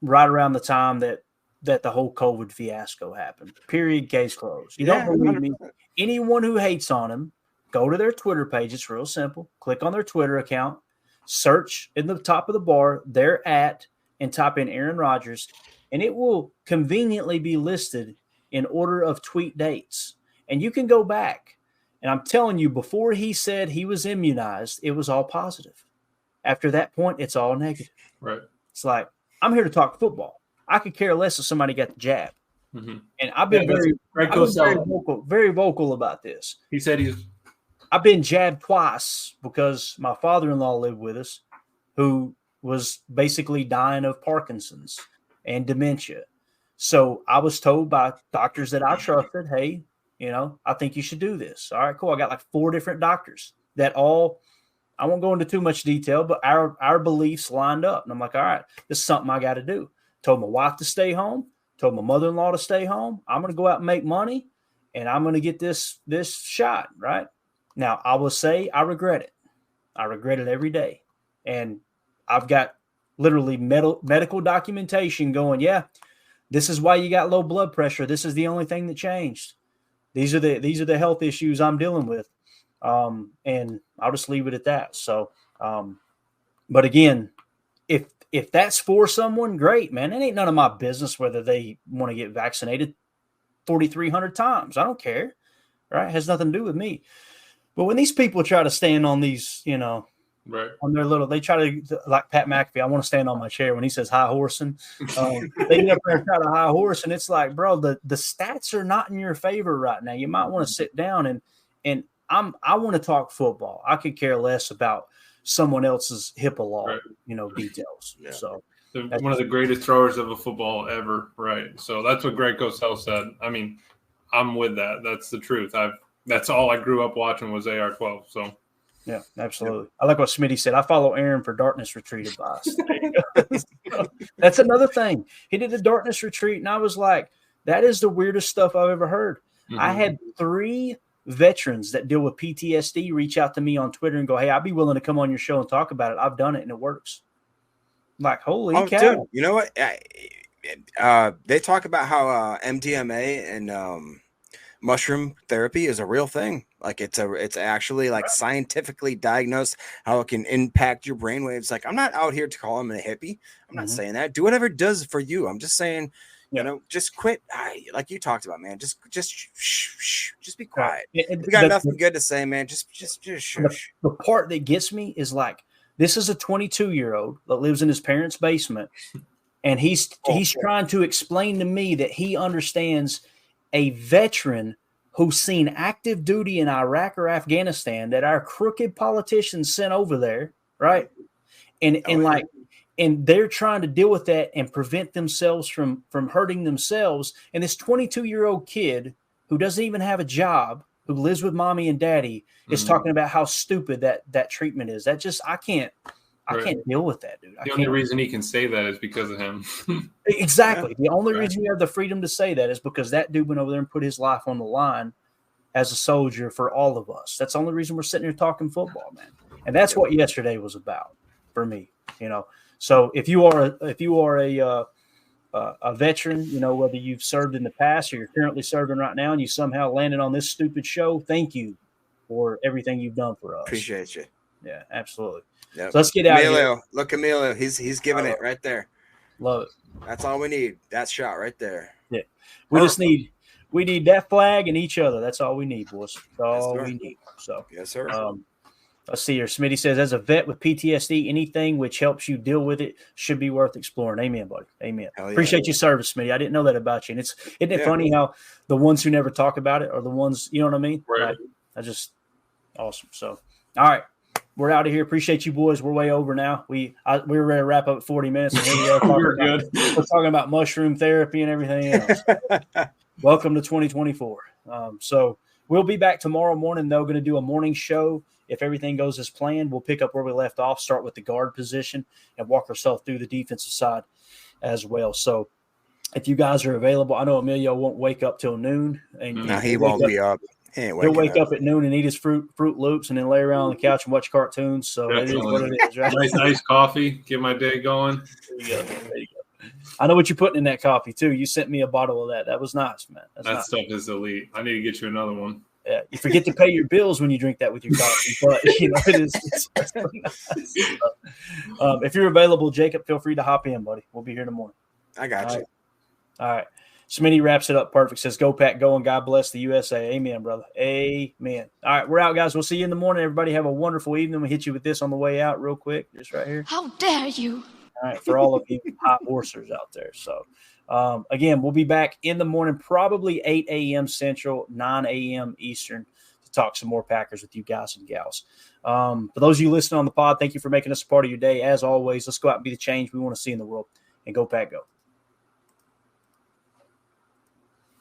Speaker 3: right around the time that the whole COVID fiasco happened. Period. Case closed. You don't believe me? Anyone who hates on him, go to their Twitter page. It's real simple. Click on their Twitter account, search in the top of the bar, their @ and type in Aaron Rodgers, and it will conveniently be listed in order of tweet dates. And you can go back. And I'm telling you, before he said he was immunized, it was all positive. After that point, it's all negative.
Speaker 4: Right.
Speaker 3: It's like, I'm here to talk football. I could care less if somebody got the jab.
Speaker 4: Mm-hmm.
Speaker 3: And I've been very vocal about this.
Speaker 4: He said
Speaker 3: I've been jabbed twice because my father-in-law lived with us, who was basically dying of Parkinson's and dementia. So I was told by doctors that I trusted, hey, I think you should do this. All right, cool. I got like 4 different doctors that all, I won't go into too much detail, but our beliefs lined up. And I'm like, all right, this is something I got to do. Told my wife to stay home, told my mother-in-law to stay home. I'm going to go out and make money, and I'm going to get this shot, right? Now, I will say I regret it. I regret it every day. And I've got literally medical documentation going, yeah, this is why you got low blood pressure. This is the only thing that changed. These are the health issues I'm dealing with. And I'll just leave it at that. So, but again, if that's for someone, great, man. It ain't none of my business whether they want to get vaccinated 4,300 times. I don't care, right? It has nothing to do with me. But when these people try to stand on these,
Speaker 4: right,
Speaker 3: on their they try to, like Pat McAfee, I want to stand on my chair when he says high horsing. They get up there and try to high horse, and it's like, bro, the stats are not in your favor right now. You might want to sit down and I want to talk football. I could care less about someone else's HIPAA law,
Speaker 4: right,
Speaker 3: details.
Speaker 5: Yeah.
Speaker 3: So
Speaker 4: one of the greatest throwers of a football ever, right? So that's what Greg Cosell said. I mean, I'm with that. That's the truth. That's all I grew up watching was AR-12. So
Speaker 3: yeah, absolutely. I like what Smitty said. I follow Aaron for darkness retreat advice. That's another thing. He did a darkness retreat, and I was like, that is the weirdest stuff I've ever heard. Mm-hmm. I had 3 veterans that deal with PTSD reach out to me on Twitter and go, hey, I'd be willing to come on your show and talk about it. I've done it and it works. I'm like, holy cow.
Speaker 5: Dude, you know what? They talk about how MDMA and mushroom therapy is a real thing. Like it's actually like scientifically diagnosed how it can impact your brainwaves. Like I'm not out here to call him a hippie. I'm not saying that. Do whatever it does for you. I'm just saying, just quit. Like you talked about, man. Just be quiet. If you got nothing good to say, man, just shush.
Speaker 3: The part that gets me is like, this is a 22-year-old that lives in his parents' basement, and he's trying to explain to me that he understands a veteran who's seen active duty in Iraq or Afghanistan that our crooked politicians sent over there, right? And they're trying to deal with that and prevent themselves from hurting themselves. And this 22-year-old kid who doesn't even have a job, who lives with mommy and daddy, is talking about how stupid that treatment is. That just, I can't deal with that, dude.
Speaker 4: The only reason he can say that is because of him.
Speaker 3: Exactly. The only reason you have the freedom to say that is because that dude went over there and put his life on the line as a soldier for all of us. That's the only reason we're sitting here talking football, man. And that's what yesterday was about for me, So if you are a veteran, whether you've served in the past or you're currently serving right now, and you somehow landed on this stupid show, thank you for everything you've done for us.
Speaker 5: Appreciate you.
Speaker 3: Yeah, absolutely.
Speaker 5: Yep.
Speaker 3: So let's get out of here.
Speaker 5: Look, Emilio, he's giving it right there.
Speaker 3: Love it.
Speaker 5: That's all we need. That shot right there.
Speaker 3: Yeah, we need that flag and each other. That's all we need, boys. That's all we need. So
Speaker 5: yes, sir.
Speaker 3: Let's see here. Smitty says, as a vet with PTSD, anything which helps you deal with it should be worth exploring. Amen, buddy. Amen. Yeah. Appreciate your service, Smitty. I didn't know that about you. And isn't it funny how the ones who never talk about it are the ones, you know what I mean?
Speaker 4: Right.
Speaker 3: I just awesome. So, all right. We're out of here. Appreciate you, boys. We're way over now. We were ready to wrap up at 40 minutes. And here we are we're talking about mushroom therapy and everything else. Welcome to 2024. So we'll be back tomorrow morning, though. Going to do a morning show. If everything goes as planned, we'll pick up where we left off, start with the guard position, and walk ourselves through the defensive side as well. So if you guys are available, I know Emilio won't wake up till noon.
Speaker 5: No, he won't be up.
Speaker 3: He'll wake up at noon and eat his Fruit Loops and then lay around on the couch and watch cartoons. So it is what it is, right?
Speaker 4: Nice iced coffee. Get my day going.
Speaker 3: There you go. I know what you're putting in that coffee, too. You sent me a bottle of that. That was nice, man.
Speaker 4: That stuff is elite. I need to get you another one.
Speaker 3: Yeah, you forget to pay your bills when you drink that with your coffee, but it's really nice. If you're available, Jacob, feel free to hop in, buddy. We'll be here in the morning.
Speaker 5: I got you.
Speaker 3: All right. Smitty wraps it up perfect. Says, go, Pack, go, and God bless the USA. Amen, brother. Amen. All right, we're out, guys. We'll see you in the morning. Everybody have a wonderful evening. We'll hit you with this on the way out real quick, just right here.
Speaker 8: How dare you?
Speaker 3: All right, for all of you hot horsers out there. So, again, we'll be back in the morning, probably 8 a.m. Central, 9 a.m. Eastern, to talk some more Packers with you guys and gals. For those of you listening on the pod, thank you for making us a part of your day. As always, let's go out and be the change we want to see in the world. And go, Pack, go.